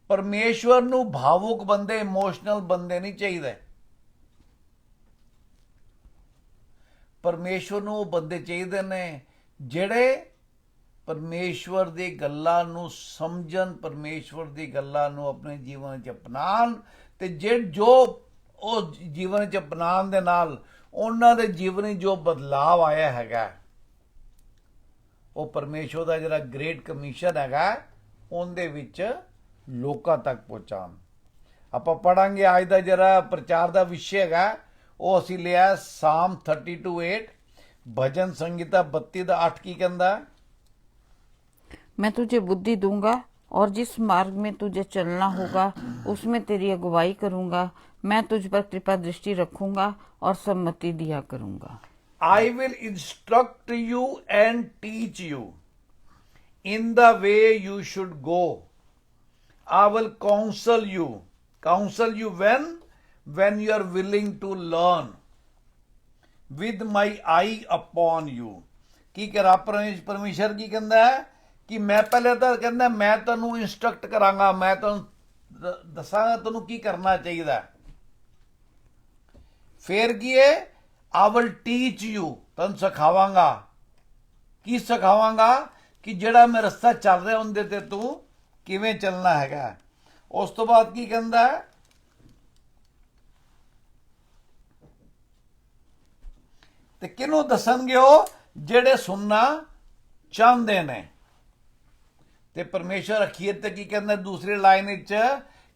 परमेश्वर नू भावुक बंदे, इमोशनल बंदे नहीं चाहिए। परमेश्वर नू वो बंदे चाहिए ने जिहड़े परमेश्वर दी गल्लां नू समझन, परमेश्वर दी गल्लां नू अपने जीवन च अपनान ਤੇ ਜੋ ਉਹ ਜੀਵਨ ਚ ਅਪਣਾਉਣ ਦੇ ਨਾਲ ਉਹਨਾਂ ਦੇ ਜੀਵਨ ਵਿੱਚ ਜੋ ਬਦਲਾਵ ਆਇਆ ਹੈਗਾ, ਉਹ ਪਰਮੇਸ਼ਵਰ ਦਾ ਜਿਹੜਾ ਗ੍ਰੇਟ ਕਮਿਸ਼ਨ ਹੈਗਾ ਉਹਦੇ ਵਿੱਚ ਲੋਕਾਂ ਤੱਕ ਪਹੁੰਚਾਉਣ। ਆਪਾਂ ਪੜਾਂਗੇ ਅੱਜ ਦਾ ਜਿਹੜਾ ਪ੍ਰਚਾਰ ਦਾ ਵਿਸ਼ੇ ਹੈਗਾ ਉਹ ਅਸੀਂ ਲਿਆ ਸਾਮ 32:8, ਭਜਨ ਸੰਗੀਤਾ 32:8 ਕੀ ਕਹਿੰਦਾ? मैं तुझे बुद्धि दूंगा और जिस मार्ग में तुझे चलना होगा उसमें तेरी अगुवाई करूंगा। मैं तुझ पर कृपा दृष्टि रखूंगा और सम्मति दिया करूंगा। I will instruct you and teach you in the way you should go. I will counsel you. Counsel you when you are willing to learn. With my eye upon you. ਕੀ ਕਰਾ ਪਰਮੇਸ਼ਰ ਕੀ ਕਹਿੰਦਾ ਹੈ ਕਿ ਮੈਂ ਪਹਿਲੇ ਤਾਂ ਕਹਿੰਦਾ ਮੈਂ ਤੁਹਾਨੂੰ ਇੰਸਟਰਕਟ ਕਰਾਂਗਾ, ਮੈਂ ਤੁਹਾਨੂੰ ਦੱਸਾਂਗਾ ਤੁਹਾਨੂੰ ਕੀ ਕਰਨਾ ਚਾਹੀਦਾ। ਫਿਰ ਕੀ ਹੈ? I will teach you, ਤੁਹਾਨੂੰ ਸਿਖਾਵਾਂਗਾ। ਕੀ ਸਿਖਾਵਾਂਗਾ? ਕਿ ਜਿਹੜਾ ਮੈਂ ਰਸਤਾ ਚੱਲ ਰਿਹਾ ਉਹਦੇ ਤੇ ਤੂੰ ਕਿਵੇਂ ਚੱਲਣਾ ਹੈਗਾ। ਉਸ ਤੋਂ ਬਾਅਦ ਕੀ ਕਹਿੰਦਾ? ਤੇ ਕਿਹਨੂੰ ਦੱਸਣਗੇ? ਉਹ ਜਿਹੜੇ ਸੁਣਨਾ ਚਾਹੁੰਦੇ ਨੇ। ਤੇ ਪਰਮੇਸ਼ਰ ਅਖੀਰ ਤੇ ਕੀ ਕਹਿੰਦਾ ਦੂਸਰੀ ਲਾਈਨ ਵਿੱਚ?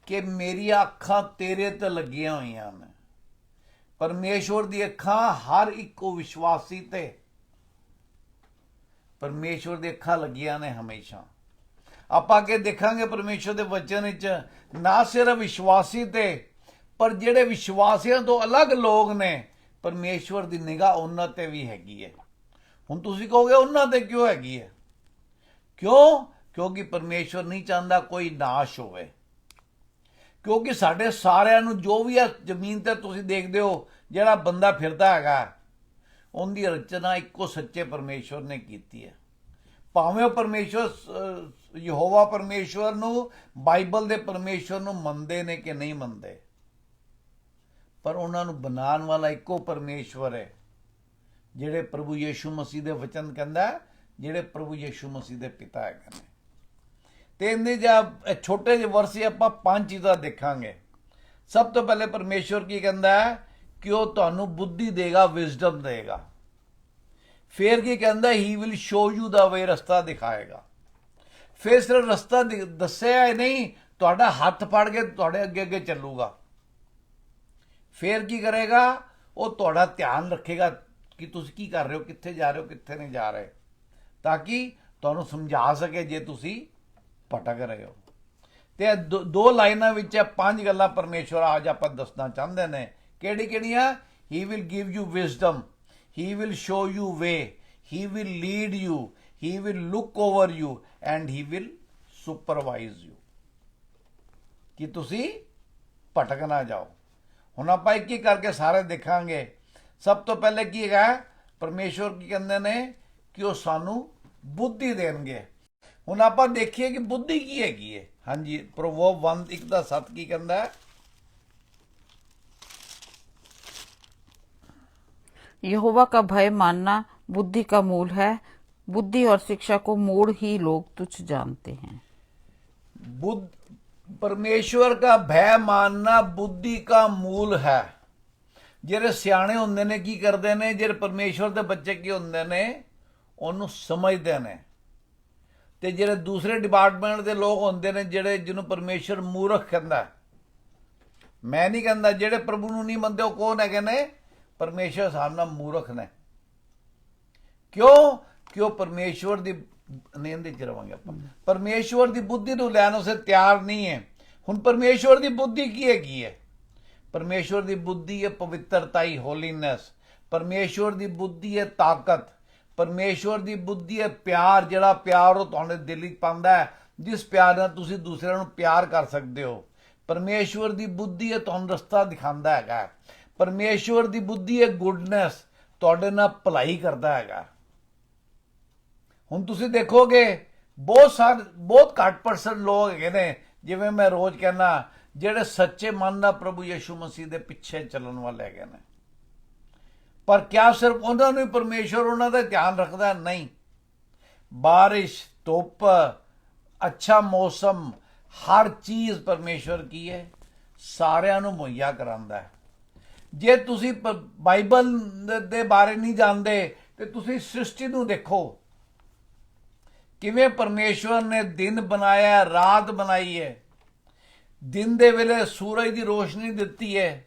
ਕਿ ਮੇਰੀਆਂ ਅੱਖਾਂ ਤੇਰੇ ਤੇ ਲੱਗੀਆਂ ਹੋਈਆਂ ਨੇ। ਪਰਮੇਸ਼ਵਰ ਦੀ ਅੱਖਾਂ ਹਰ ਇੱਕ ਵਿਸ਼ਵਾਸੀ ਤੇ ਪਰਮੇਸ਼ਵਰ ਦੀ ਅੱਖਾਂ ਲੱਗੀਆਂ ਨੇ ਹਮੇਸ਼ਾ। ਆਪਾਂ ਅੱਗੇ ਦੇਖਾਂਗੇ ਪਰਮੇਸ਼ਵਰ ਦੇ ਵਚਨ ਵਿੱਚ ਨਾ ਸਿਰਫ ਵਿਸ਼ਵਾਸੀ ਤੇ ਪਰ ਜਿਹੜੇ ਵਿਸ਼ਵਾਸੀਆਂ ਤੋਂ ਅਲੱਗ ਲੋਕ ਨੇ ਪਰਮੇਸ਼ਵਰ ਦੀ ਨਿਗਾਹ ਉਹਨਾਂ ਤੇ ਵੀ ਹੈਗੀ ਹੈ। ਹੁਣ ਤੁਸੀਂ ਕਹੋਗੇ ਉਹਨਾਂ ਤੇ ਕਿਉਂ ਹੈਗੀ ਹੈ? ਕਿਉਂ? ਕਿਉਂਕਿ ਪਰਮੇਸ਼ਵਰ ਨਹੀਂ ਚਾਹੁੰਦਾ ਕੋਈ ਨਾਸ਼ ਹੋਵੇ। ਕਿਉਂਕਿ ਸਾਡੇ ਸਾਰਿਆਂ ਨੂੰ ਜੋ ਵੀ ਆ ਜ਼ਮੀਨ ਤੇ ਤੁਸੀਂ ਦੇਖਦੇ ਹੋ ਜਿਹੜਾ ਬੰਦਾ ਫਿਰਦਾ ਹੈਗਾ ਉਹਦੀ ਰਚਨਾ ਇੱਕੋ ਸੱਚੇ ਪਰਮੇਸ਼ਵਰ ਨੇ ਕੀਤੀ ਹੈ। ਭਾਵੇਂ ਉਹ ਪਰਮੇਸ਼ਵਰ ਯਹੋਵਾ ਪਰਮੇਸ਼ਵਰ ਨੂੰ ਬਾਈਬਲ ਦੇ ਪਰਮੇਸ਼ਵਰ ਨੂੰ ਮੰਨਦੇ ਨੇ ਕਿ ਨਹੀਂ ਮੰਨਦੇ, ਪਰ ਉਹਨਾਂ ਨੂੰ ਬਣਾਉਣ ਵਾਲਾ ਇੱਕੋ ਪਰਮੇਸ਼ਵਰ ਹੈ। ਜਿਹੜੇ ਪ੍ਰਭੂ ਯੀਸ਼ੂ ਮਸੀਹ ਦੇ ਵਚਨ ਕਹਿੰਦਾ ਜਿਹੜੇ ਪ੍ਰਭੂ ਯੀਸ਼ੂ ਮਸੀਹ ਦੇ ਪਿਤਾ ਹੈਗੇ ਨੇ। ਤੇ ਇਹਦੇ ਜਾਂ ਛੋਟੇ ਜਿਹੇ ਵਰਸੇ ਆਪਾਂ 5 ਚੀਜ਼ਾਂ ਦੇਖਾਂਗੇ। ਸਭ ਤੋਂ ਪਹਿਲੇ ਪਰਮੇਸ਼ਵਰ ਕੀ ਕਹਿੰਦਾ ਹੈ? ਕਿ ਉਹ ਤੁਹਾਨੂੰ ਬੁੱਧੀ ਦੇਗਾ, ਵਿਜ਼ਡਮ ਦੇਗਾ। ਫਿਰ ਕੀ ਕਹਿੰਦਾ? ਹੀ ਵਿਲ ਸ਼ੋ ਯੂ ਦਾ ਵੇ, ਰਸਤਾ ਦਿਖਾਏਗਾ। ਫਿਰ ਸਿਰਫ ਰਸਤਾ ਦੱਸਿਆ ਹੀ ਨਹੀਂ, ਤੁਹਾਡਾ ਹੱਥ ਫੜ ਕੇ ਤੁਹਾਡੇ ਅੱਗੇ ਅੱਗੇ ਚੱਲੂਗਾ। ਫਿਰ ਕੀ ਕਰੇਗਾ? ਉਹ ਤੁਹਾਡਾ ਧਿਆਨ ਰੱਖੇਗਾ ਕਿ ਤੁਸੀਂ ਕੀ ਕਰ ਰਹੇ ਹੋ, ਕਿੱਥੇ ਜਾ ਰਹੇ ਹੋ, ਕਿੱਥੇ ਨਹੀਂ ਜਾ ਰਹੇ, ਤਾਂ ਕਿ ਤੁਹਾਨੂੰ ਸਮਝਾ ਸਕੇ ਜੇ ਤੁਸੀਂ ਭਟਕ ਰਹੇ ਹੋ। ਤੇ ਦੋ ਲਾਈਨਾਂ ਵਿੱਚ 5 ਗੱਲਾਂ ਪਰਮੇਸ਼ਵਰ ਅੱਜ ਆਪਾਂ ਦੱਸਣਾ ਚਾਹੁੰਦੇ ਨੇ। ਕਿਹੜੀਆਂ? He will give you wisdom, he will show you way, he will lead you, he will look over you and he will supervise you, ਕਿ ਤੁਸੀਂ ਭਟਕ ਨਾ ਜਾਓ। ਹੁਣ ਆਪਾਂ ਇੱਕ ਇੱਕ ਕਰਕੇ ਸਾਰੇ ਦੇਖਾਂਗੇ। ਸਭ ਤੋਂ ਪਹਿਲੇ ਕੀ ਹੈਗਾ? ਪਰਮੇਸ਼ਵਰ ਕੀ ਕਹਿੰਦੇ ਨੇ? ਕਿ ਉਹ ਸਾਨੂੰ ਬੁੱਧੀ ਦੇਣਗੇ। ਹੁਣ ਆਪਾਂ ਦੇਖੀਏ ਕਿ ਬੁੱਧੀ ਕੀ ਹੈਗੀ ਹੈ। ਹਾਂਜੀ, ਪ੍ਰੋਵਰਬ 1:1 ਕੀ ਕਹਿੰਦਾ ਹੈ? यहोवा का भय मानना बुद्धि का मूल है। बुद्धि और शिक्षा को मूल ही लोग तुच्छ जानते हैं। परमेश्वर का भय मानना बुद्धि का मूल है। ਜਿਹੜੇ ਸਿਆਣੇ ਹੁੰਦੇ ਨੇ ਕੀ ਕਰਦੇ ਨੇ? ਜਿਹੜੇ ਪਰਮੇਸ਼ਵਰ ਦੇ ਬੱਚੇ ਕੀ ਹੁੰਦੇ ਨੇ? ਉਹਨੂੰ ਸਮਝਦੇ ਨੇ। ਤੇ ਜਿਹੜੇ ਦੂਸਰੇ ਡਿਪਾਰਟਮੈਂਟ ਦੇ ਲੋਕ ਹੁੰਦੇ ਨੇ ਜਿਹਨੂੰ ਪਰਮੇਸ਼ਵਰ ਮੂਰਖ ਕਹਿੰਦਾ, ਮੈਂ ਨਹੀਂ ਕਹਿੰਦਾ, ਜਿਹੜੇ ਪ੍ਰਭੂ ਨੂੰ ਨਹੀਂ ਮੰਨਦੇ ਉਹ ਕੌਣ ਹੈਗੇ ਨੇ? ਪਰਮੇਸ਼ਵਰ ਸਾਹਮਣੇ ਮੂਰਖ ਨੇ। ਕਿਉਂ? ਕਿ ਉਹ ਪਰਮੇਸ਼ਵਰ ਦੀ ਨੀਂਦ ਵਿੱਚ ਰਵਾਂਗੇ ਆਪਾਂ। ਪਰਮੇਸ਼ਵਰ ਦੀ ਬੁੱਧੀ ਨੂੰ ਲੈਣ ਉਸੇ ਤਿਆਰ ਨਹੀਂ ਹੈ। ਹੁਣ ਪਰਮੇਸ਼ਵਰ ਦੀ ਬੁੱਧੀ ਕੀ ਹੈਗੀ ਹੈ? ਪਰਮੇਸ਼ਵਰ ਦੀ ਬੁੱਧੀ ਹੈ ਪਵਿੱਤਰਤਾ, ਹੋਲੀਨੈਸ। ਪਰਮੇਸ਼ਵਰ ਦੀ ਬੁੱਧੀ ਹੈ ਤਾਕਤ। ਪਰਮੇਸ਼ਵਰ ਦੀ ਬੁੱਧੀ ਹੈ ਪਿਆਰ। ਜਿਹੜਾ ਪਿਆਰ ਉਹ ਤੁਹਾਡੇ ਦਿਲ ਵਿੱਚ ਪਾਉਂਦਾ ਹੈ, ਜਿਸ ਪਿਆਰ ਨਾਲ ਤੁਸੀਂ ਦੂਸਰਿਆਂ ਨੂੰ ਪਿਆਰ ਕਰ ਸਕਦੇ ਹੋ। ਪਰਮੇਸ਼ਵਰ ਦੀ ਬੁੱਧੀ ਹੈ ਤੁਹਾਨੂੰ ਰਸਤਾ ਦਿਖਾਉਂਦਾ ਹੈਗਾ। ਪਰਮੇਸ਼ਵਰ ਦੀ ਬੁੱਧੀ ਹੈ ਗੁੱਡਨੈਸ, ਤੁਹਾਡੇ ਨਾਲ ਭਲਾਈ ਕਰਦਾ ਹੈਗਾ। ਹੁਣ ਤੁਸੀਂ ਦੇਖੋਗੇ ਬਹੁਤ ਘੱਟ ਪਰਸੈਂਟ ਲੋਕ ਹੈਗੇ ਨੇ, ਜਿਵੇਂ ਮੈਂ ਰੋਜ਼ ਕਹਿੰਦਾ, ਜਿਹੜੇ ਸੱਚੇ ਮਨ ਨਾਲ ਪ੍ਰਭੂ ਯੀਸ਼ੂ ਮਸੀਹ ਦੇ ਪਿੱਛੇ ਚੱਲਣ ਵਾਲੇ ਹੈਗੇ ਨੇ। ਪਰ ਕਿਆ ਸਿਰਫ ਉਹਨਾਂ ਨੂੰ ਹੀ ਪਰਮੇਸ਼ਵਰ ਉਹਨਾਂ ਦਾ ਧਿਆਨ ਰੱਖਦਾ? ਨਹੀਂ। ਬਾਰਿਸ਼, ਧੁੱਪ, ਅੱਛਾ ਮੌਸਮ, ਹਰ ਚੀਜ਼ ਪਰਮੇਸ਼ਵਰ ਕੀ ਹੈ? ਸਾਰਿਆਂ ਨੂੰ ਮੁਹੱਈਆ ਕਰਾਉਂਦਾ ਹੈ। ਜੇ ਤੁਸੀਂ ਬਾਈਬਲ ਦੇ ਬਾਰੇ ਨਹੀਂ ਜਾਣਦੇ ਤੇ ਤੁਸੀਂ ਸ੍ਰਿਸ਼ਟੀ ਨੂੰ ਦੇਖੋ, ਕਿਵੇਂ ਪਰਮੇਸ਼ਵਰ ਨੇ ਦਿਨ ਬਣਾਇਆ, ਰਾਤ ਬਣਾਈ ਹੈ। ਦਿਨ ਦੇ ਵੇਲੇ ਸੂਰਜ ਦੀ ਰੋਸ਼ਨੀ ਦਿੱਤੀ ਹੈ,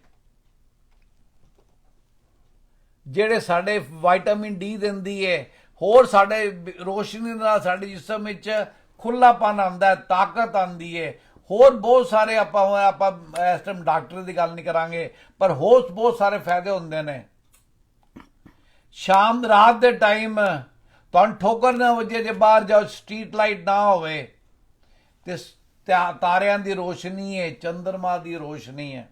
ਜਿਹੜੇ ਸਾਡੇ ਵਿਟਾਮਿਨ ਡੀ ਦਿੰਦੀ ਹੈ। ਹੋਰ ਸਾਡੇ ਰੋਸ਼ਨੀ ਨਾਲ ਸਾਡੇ ਜਿਸਮ ਵਿੱਚ ਖੁੱਲਾਪਨ ਆਉਂਦਾ ਹੈ, ਤਾਕਤ ਆਉਂਦੀ ਹੈ। ਹੋਰ ਬਹੁਤ ਸਾਰੇ ਆਪਾਂ ਇਸ ਟਾਈਮ ਡਾਕਟਰ ਦੀ ਗੱਲ ਨਹੀਂ ਕਰਾਂਗੇ, ਪਰ ਹੋਰ ਬਹੁਤ ਸਾਰੇ ਫਾਇਦੇ ਹੁੰਦੇ ਨੇ। ਸ਼ਾਮ ਰਾਤ ਦੇ ਟਾਈਮ ਤੁਹਾਨੂੰ ਠੋਕਰ ਨਾ ਵੱਜੇ, ਜੇ ਬਾਹਰ ਜਾਓ ਸਟਰੀਟ ਲਾਈਟ ਨਾ ਹੋਵੇ ਤੇ ਤਾਰਿਆਂ ਦੀ ਰੋਸ਼ਨੀ ਹੈ, ਚੰਦਰਮਾ ਦੀ ਰੋਸ਼ਨੀ ਹੈ।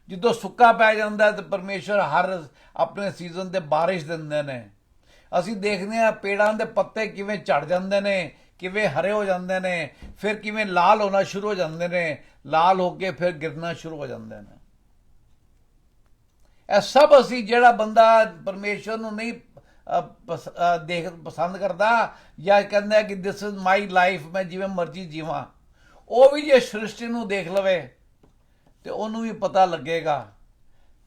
ਜਦੋਂ ਸੁੱਕਾ ਪੈ ਜਾਂਦਾ ਤੇ ਪਰਮੇਸ਼ਵਰ ਹਰ ਆਪਣੇ ਸੀਜ਼ਨ ਤੇ ਬਾਰਿਸ਼ ਦਿੰਦੇ ਨੇ। ਅਸੀਂ ਦੇਖਦੇ ਹਾਂ ਪੇੜਾਂ ਦੇ ਪੱਤੇ ਕਿਵੇਂ ਝੜ ਜਾਂਦੇ ਨੇ, ਕਿਵੇਂ ਹਰੇ ਹੋ ਜਾਂਦੇ ਨੇ, ਫਿਰ ਕਿਵੇਂ ਲਾਲ ਹੋਣਾ ਸ਼ੁਰੂ ਹੋ ਜਾਂਦੇ ਨੇ, ਲਾਲ ਹੋ ਕੇ ਫਿਰ ਗਿਰਨਾ ਸ਼ੁਰੂ ਹੋ ਜਾਂਦੇ ਨੇ। ਇਹ ਸਭ ਅਸੀਂ, ਜਿਹੜਾ ਬੰਦਾ ਪਰਮੇਸ਼ਵਰ ਨੂੰ ਨਹੀਂ ਪਸੰਦ ਕਰਦਾ ਜਾਂ ਕਹਿੰਦਾ ਕਿ ਦਿਸ ਇਜ਼ ਮਾਈ ਲਾਈਫ, ਮੈਂ ਜਿਵੇਂ ਮਰਜ਼ੀ ਜੀਵਾਂ, ਉਹ ਵੀ ਜੇ ਸ੍ਰਿਸ਼ਟੀ ਨੂੰ ਦੇਖ ਲਵੇ ਤੇ ਉਹਨੂੰ ਵੀ ਪਤਾ ਲੱਗੇਗਾ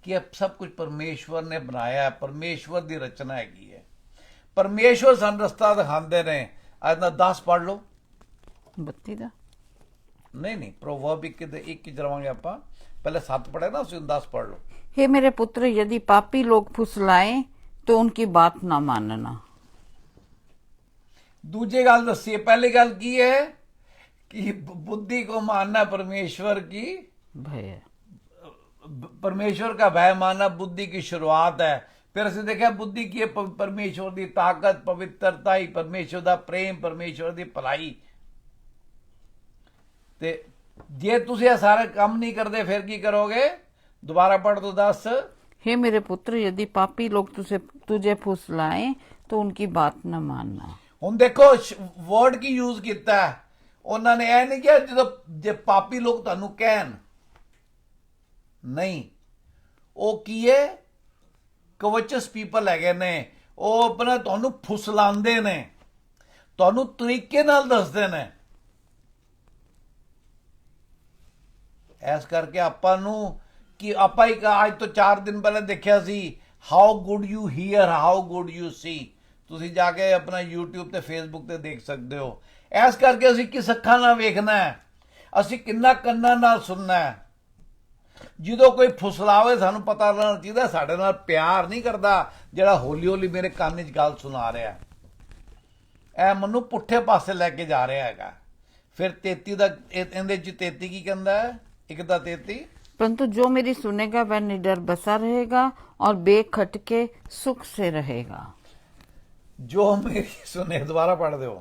ਕਿ ਇਹ ਸਭ ਕੁਝ ਪਰਮੇਸ਼ਵਰ ਨੇ ਬਣਾਇਆ ਹੈ, ਪਰਮੇਸ਼ਵਰ ਦੀ ਰਚਨਾ ਹੈਗੀ ਹੈ। ਪਰਮੇਸ਼ਵਰ ਸਾਨੂੰ ਰਸਤਾ ਦਿਖਾਉਂਦੇ ਨੇ। ਅੱਜ ਦਾ 10 ਪੜ੍ਹ ਲਓ। 32 ਦਾ ਨਹੀਂ ਪ੍ਰੋਵਰਬ ਇੱਕ ਜਰਾਵਾਂਗੇ ਆਪਾਂ। पहले 7 पढ़े ना, उसे 10 पढ़ लो। हे मेरे पुत्र, यदि पापी लोग फुसलाएं तो उनकी बात ना मानना। दूसरी गल दसी है। पहली गल की है कि बुद्धि को मानना परमेश्वर की भय, परमेश्वर का भय मानना बुद्धि की शुरुआत है। फिर असं देखा बुद्धि की है परमेश्वर की ताकत, पवित्रता ही, परमेश्वर का प्रेम, परमेश्वर की भलाई। ते जे तुम ये सारे काम नहीं करते फिर की करोगे? दोबारा पढ़ दो 10। हे मेरे पुत्र, यदि पापी लोग तुझे फुसलाएं तो उनकी बात न मानना। ਹੁਣ ਦੇਖੋ ਵਰਡ ਕੀ ਯੂਜ਼ ਕੀਤਾ ਹੈ ਉਹਨਾਂ ਨੇ। ਇਹ ਨਹੀਂ ਕਿਹਾ ਜਦੋਂ ਜੇ ਪਾਪੀ ਲੋਕ ਤੁਹਾਨੂੰ ਕਹਿਣ, ਨਹੀਂ, ਉਹ ਕੀ ਹੈ, ਕਵਚਸ ਪੀਪਲ ਹੈਗੇ ਨੇ। ਉਹ ਆਪਣਾ ਤੁਹਾਨੂੰ ਫੁਸਲਾਉਂਦੇ ਨੇ, ਤੁਹਾਨੂੰ ਤਰੀਕੇ ਨਾਲ ਦੱਸਦੇ ਨੇ। ਇਸ ਕਰਕੇ ਆਪਾਂ ਨੂੰ ਕਿ ਆਪਾਂ ਇੱਕ ਅੱਜ ਤੋਂ 4 ਦਿਨ ਪਹਿਲਾਂ ਦੇਖਿਆ ਸੀ, how good you hear, how good you see. ਤੁਸੀਂ ਜਾ ਕੇ ਆਪਣਾ YouTube ਤੇ Facebook ਤੇ ਦੇਖ ਸਕਦੇ ਹੋ। ਇਸ ਕਰਕੇ ਅਸੀਂ ਕਿਸ ਅੱਖਾਂ ਨਾਲ ਵੇਖਣਾ ਹੈ, ਅਸੀਂ ਕਿੰਨਾ ਕੰਨਾਂ ਨਾਲ ਸੁਣਨਾ ਹੈ। ਜਦੋਂ ਕੋਈ ਫੁਸਲਾਵੇ ਸਾਨੂੰ ਪਤਾ ਲੱਗਣਾ ਚਾਹੀਦਾ ਸਾਡੇ ਨਾਲ ਪਿਆਰ ਨਹੀਂ ਕਰਦਾ, ਜਿਹੜਾ ਹੌਲੀ ਹੌਲੀ ਮੇਰੇ ਕੰਨ 'ਚ ਗੱਲ ਸੁਣਾ ਰਿਹਾ, ਇਹ ਮੈਨੂੰ ਪੁੱਠੇ ਪਾਸੇ ਲੈ ਕੇ ਜਾ ਰਿਹਾ ਹੈਗਾ। ਫਿਰ 33 ਦਾ ਇਹਦੇ 'ਚ 33 ਕੀ ਕਹਿੰਦਾ ਹੈ? 1 ਦਾ 33, परंतु जो मेरी सुनेगा वह निडर बसा रहेगा और बेखटके सुख से रहेगा। जो मेरी सुने, दोबारा पढ़ दो।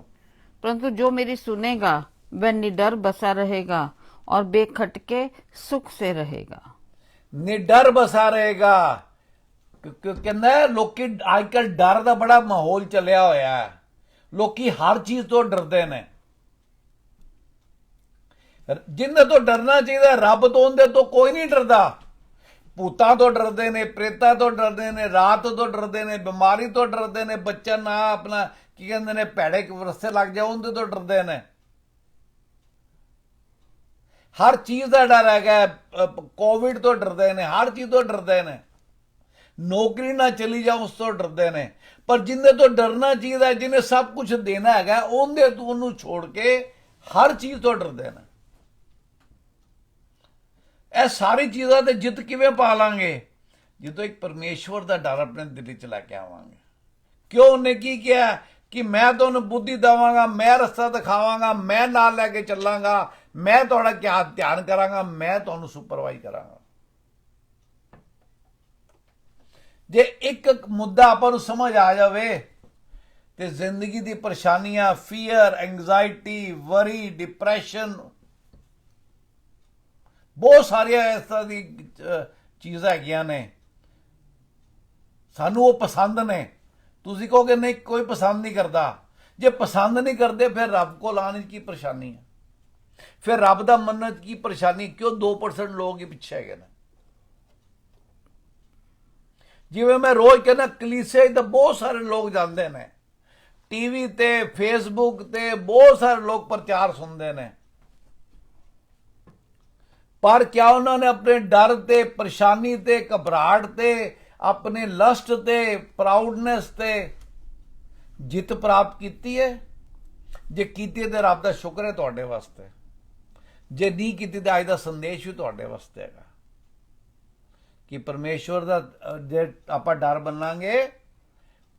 परंतु जो मेरी सुनेगा वह निडर बसा रहेगा और बेखटके सुख से रहेगा। निडर बसा रहेगा। कहना है लोकी आजकल डर का बड़ा माहौल चलिया होया है। लोकी हर चीज तो डरते ने। जिन्हें तो डरना चाहिए रब तो उनके तो कोई नहीं डरता। भूतां तो डरते ने, प्रेतां तो डरते ने, रात तो डरते ने, बीमारी तो डरते ने, बच्चा ना अपना की कहते ने भैड़े रस्ते लग जाओ उनके तो डरते ने। हर चीज का डर है। कोविड तो डरते ने, हर चीज तो डरते ने। नौकरी ना चली जाओ उस तो डरते ने। पर जिन्हें तो डरना चाहिए, जिन्हें सब कुछ देना है, उनके तो उन्होंने छोड़ के हर चीज तो डरते ने। ਇਹ ਸਾਰੀ ਚੀਜ਼ਾਂ ਤੇ ਜਿੱਤ ਕਿਵੇਂ ਪਾ ਲਾਂਗੇ? ਜਦੋਂ ਇੱਕ ਪਰਮੇਸ਼ਵਰ ਦਾ ਡਰ ਆਪਣੇ ਦਿਲ 'ਚ ਲੈ ਕੇ ਆਵਾਂਗੇ। ਕਿਉਂ? ਉਹਨੇ ਕੀ ਕਿਹਾ ਕਿ ਮੈਂ ਤੁਹਾਨੂੰ ਬੁੱਧੀ ਦੇਵਾਂਗਾ, ਮੈਂ ਰਸਤਾ ਦਿਖਾਵਾਂਗਾ, ਮੈਂ ਨਾਲ ਲੈ ਕੇ ਚੱਲਾਂਗਾ, ਮੈਂ ਤੁਹਾਡਾ ਧਿਆਨ ਕਰਾਂਗਾ, ਮੈਂ ਤੁਹਾਨੂੰ ਸੁਪਰਵਾਈਜ਼ ਕਰਾਂਗਾ। ਜੇ ਇੱਕ ਮੁੱਦਾ ਆਪਾਂ ਨੂੰ ਸਮਝ ਆ ਜਾਵੇ ਤੇ ਜ਼ਿੰਦਗੀ ਦੀ ਪਰੇਸ਼ਾਨੀਆਂ, ਫੀਅਰ, ਐਂਗਜ਼ਾਇਟੀ, ਵਰੀ, ਡਿਪਰੈਸ਼ਨ, ਬਹੁਤ ਸਾਰੀਆਂ ਇਸ ਤਰ੍ਹਾਂ ਦੀ ਚੀਜ਼ਾਂ ਹੈਗੀਆਂ ਨੇ, ਸਾਨੂੰ ਉਹ ਪਸੰਦ ਨੇ। ਤੁਸੀਂ ਕਹੋਗੇ ਨਹੀਂ ਕੋਈ ਪਸੰਦ ਨਹੀਂ ਕਰਦਾ। ਜੇ ਪਸੰਦ ਨਹੀਂ ਕਰਦੇ ਫਿਰ ਰੱਬ ਕੋਲ ਆਉਣ 'ਚ ਕੀ ਪਰੇਸ਼ਾਨੀ ਹੈ? ਫਿਰ ਰੱਬ ਦਾ ਮੰਨਣ 'ਚ ਕੀ ਪਰੇਸ਼ਾਨੀ? ਕਿਉਂ 2% ਲੋਕ ਹੀ ਪਿੱਛੇ ਹੈਗੇ ਨੇ? ਜਿਵੇਂ ਮੈਂ ਰੋਜ਼ ਕਹਿੰਦਾ ਕਲੀਸੇ ਤਾਂ ਬਹੁਤ ਸਾਰੇ ਲੋਕ ਜਾਂਦੇ ਨੇ, ਟੀਵੀ ਤੇ, ਫੇਸਬੁੱਕ ਤੇ ਬਹੁਤ ਸਾਰੇ ਲੋਕ ਪ੍ਰਚਾਰ ਸੁਣਦੇ ਨੇ। ਪਰ ਕਿਆ ਉਹਨਾਂ ਨੇ ਆਪਣੇ ਡਰ ਤੇ, ਪਰੇਸ਼ਾਨੀ ਤੇ, ਘਬਰਾਹਟ ਤੇ, ਆਪਣੇ ਲਸਟ ਤੇ, ਪ੍ਰਾਊਡਨੈਸ ਤੇ ਜਿੱਤ ਪ੍ਰਾਪਤ ਕੀਤੀ ਹੈ? ਜੇ ਕੀਤੀ ਹੈ ਤਾਂ ਰੱਬ ਦਾ ਸ਼ੁਕਰ ਹੈ ਤੁਹਾਡੇ ਵਾਸਤੇ। ਜੇ ਨਹੀਂ ਕੀਤੀ ਤਾਂ ਅੱਜ ਦਾ ਸੰਦੇਸ਼ ਵੀ ਤੁਹਾਡੇ ਵਾਸਤੇ ਹੈਗਾ ਕਿ ਪਰਮੇਸ਼ਵਰ ਦਾ ਜੇ ਆਪਾਂ ਡਰ ਮੰਨਾਂਗੇ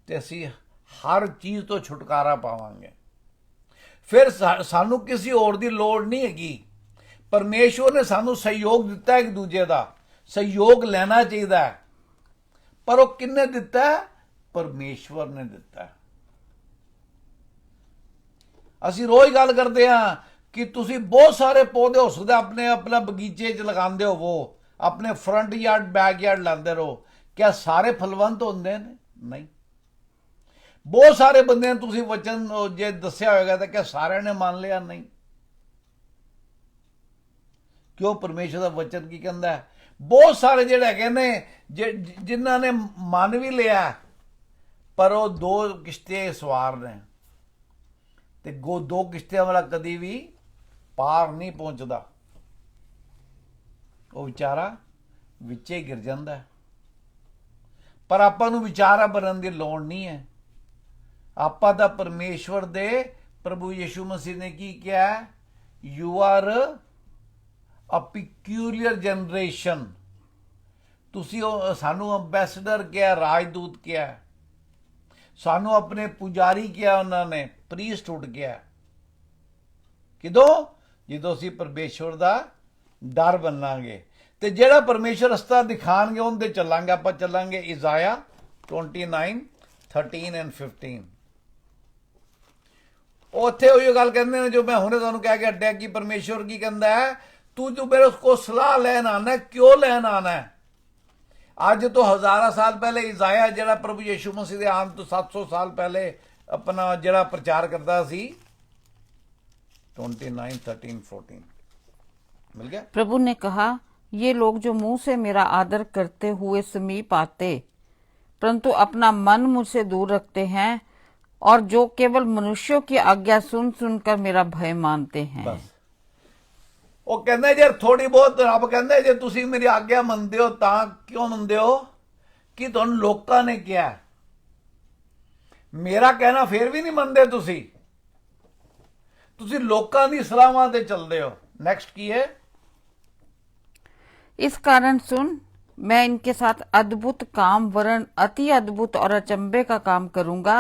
ਤੇ ਅਸੀਂ ਹਰ ਚੀਜ਼ ਤੋਂ ਛੁਟਕਾਰਾ ਪਾਵਾਂਗੇ। ਫਿਰ ਸਾਨੂੰ ਕਿਸੇ ਹੋਰ ਦੀ ਲੋੜ ਨਹੀਂ ਹੈਗੀ। ਪਰਮੇਸ਼ਵਰ ਨੇ ਸਾਨੂੰ ਸਹਿਯੋਗ ਦਿੱਤਾ ਇੱਕ ਦੂਜੇ ਦਾ, ਸਹਿਯੋਗ ਲੈਣਾ ਚਾਹੀਦਾ ਹੈ। ਪਰ ਉਹ ਕਿੰਨੇ ਦਿੱਤਾ ਹੈ? ਪਰਮੇਸ਼ਵਰ ਨੇ ਦਿੱਤਾ ਹੈ। ਅਸੀਂ ਰੋਜ਼ ਗੱਲ ਕਰਦੇ ਹਾਂ ਕਿ ਤੁਸੀਂ ਬਹੁਤ ਸਾਰੇ ਪੌਦੇ ਹੋ ਸਕਦੇ ਆਪਣੇ ਆਪਣਾ ਬਗੀਚੇ 'ਚ ਲਗਾਉਂਦੇ ਹੋਵੋ, ਆਪਣੇ ਫਰੰਟ ਯਾਰਡ, ਬੈਕ ਯਾਰਡ ਲਾਉਂਦੇ ਰਹੋ। ਕਿਆ ਸਾਰੇ ਫਲਵੰਤ ਹੁੰਦੇ ਨੇ? ਨਹੀਂ। ਬਹੁਤ ਸਾਰੇ ਬੰਦਿਆਂ ਨੂੰ ਤੁਸੀਂ ਵਚਨ ਜੇ ਦੱਸਿਆ ਹੋਏਗਾ ਤਾਂ ਕਿਆ ਸਾਰਿਆਂ ਨੇ ਮੰਨ ਲਿਆ? ਨਹੀਂ। ਕਿਉਂ? ਪਰਮੇਸ਼ਰ ਦਾ ਵਚਨ ਕੀ ਕਹਿੰਦਾ ਹੈ? ਬਹੁਤ ਸਾਰੇ ਜਿਹੜੇ ਹੈਗੇ ਨੇ ਜਿਨ੍ਹਾਂ ਨੇ ਮੰਨ ਵੀ ਲਿਆ ਪਰ ਉਹ 2 ਕਿਸ਼ਤੀਆਂ ਸਵਾਰ ਨੇ ਤੇ 2 ਕਿਸ਼ਤੀਆਂ ਵਾਲਾ ਕਦੀ ਵੀ ਪਾਰ ਨਹੀਂ ਪਹੁੰਚਦਾ। ਉਹ ਵਿਚਾਰਾ ਵਿੱਚੇ ਗਿਰ ਜਾਂਦਾ। ਪਰ ਆਪਾਂ ਨੂੰ ਵਿਚਾਰਾ ਬਣਨ ਦੀ ਲੋੜ ਨਹੀਂ ਹੈ। ਆਪਾਂ ਤਾਂ ਪਰਮੇਸ਼ਵਰ ਦੇ ਪ੍ਰਭੂ ਯਿਸੂ ਮਸੀਹ ਨੇ ਕੀ ਕਿਹਾ? You are a peculiar generation. ਤੁਸੀਂ ਸਾਨੂੰ ਅੰਬੈਸਡਰ ਕਿਹਾ, ਰਾਜਦੂਤ ਕਿਹਾ, ਸਾਨੂੰ ਆਪਣੇ ਪੁਜਾਰੀ ਕਿਹਾ, ਉਹਨਾਂ ਨੇ ਪ੍ਰੀਸਟਹੁੱਡ ਕਿਹਾ। ਕਿਦੋਂ? ਜਦੋਂ ਅਸੀਂ ਪਰਮੇਸ਼ਵਰ ਦਾ ਡਰ ਮੰਨਾਂਗੇ ਤੇ ਜਿਹੜਾ ਪਰਮੇਸ਼ਵਰ ਰਸਤਾ ਦਿਖਾਣਗੇ ਉਹਦੇ ਚੱਲਾਂਗੇ। ਆਪਾਂ ਚੱਲਾਂਗੇ ਇਜ਼ਾਇਆ 29:13 ਐਂਡ 15। ਉੱਥੇ ਉਹੀ ਗੱਲ ਕਹਿੰਦੇ ਨੇ ਜੋ ਮੈਂ ਹੁਣੇ ਤੁਹਾਨੂੰ ਕਹਿ ਕੇ ਹਟਿਆ ਕਿ ਪਰਮੇਸ਼ਵਰ ਕੀ ਕਹਿੰਦਾ ਹੈ? ਤੂੰ ਜੋ ਮੇਰੇ ਕੋ ਸਲਾਹ ਲੈਣ ਆਣਾ, ਕਿਉਂ ਲੈਣ ਆਣਾ ਹੈ? ਅੱਜ ਤੋਂ ਹਜ਼ਾਰਾਂ ਸਾਲ ਪਹਿਲੇ ਇਜ਼ਾਇਆ ਜਿਹੜਾ ਪ੍ਰਭੂ ਯਿਸੂ ਮਸੀਹ ਦੇ ਆਉਣ ਤੋਂ 700 ਸਾਲ ਪਹਿਲੇ अपना जरा प्रचार करता सी 29, 13, 14 मिल गया। प्रभु ने कहा, ये लोग जो मुंह से मेरा आदर करते हुए समीप आते परंतु अपना मन मुझसे दूर रखते हैं और जो केवल मनुष्यों की आज्ञा सुन सुनकर मेरा भय मानते हैं। बस ਉਹ ਕਹਿੰਦਾ ਜੇ ਥੋੜੀ ਬਹੁਤ ਰੱਬ ਕਹਿੰਦਾ ਜੇ ਤੁਸੀਂ ਮੇਰੀ ਆਗਿਆ ਮੰਨਦੇ ਹੋ ਤਾਂ ਕਿਉਂ ਮੰਨਦੇ ਹੋ ਕਿ ਤੁਹਾਨੂੰ ਲੋਕਾਂ ਨੇ ਕਿਹਾ, ਮੇਰਾ ਕਹਿਣਾ ਫੇਰ ਵੀ ਨਹੀਂ ਮੰਨਦੇ ਤੁਸੀਂ ਲੋਕਾਂ ਦੀ ਸਲਾਹਾਂ ਤੇ ਚੱਲਦੇ ਹੋ। नेक्स्ट की है, इस कारण सुन मैं इनके साथ अद्भुत काम वरन अति अद्भुत और अचंभे का काम करूंगा,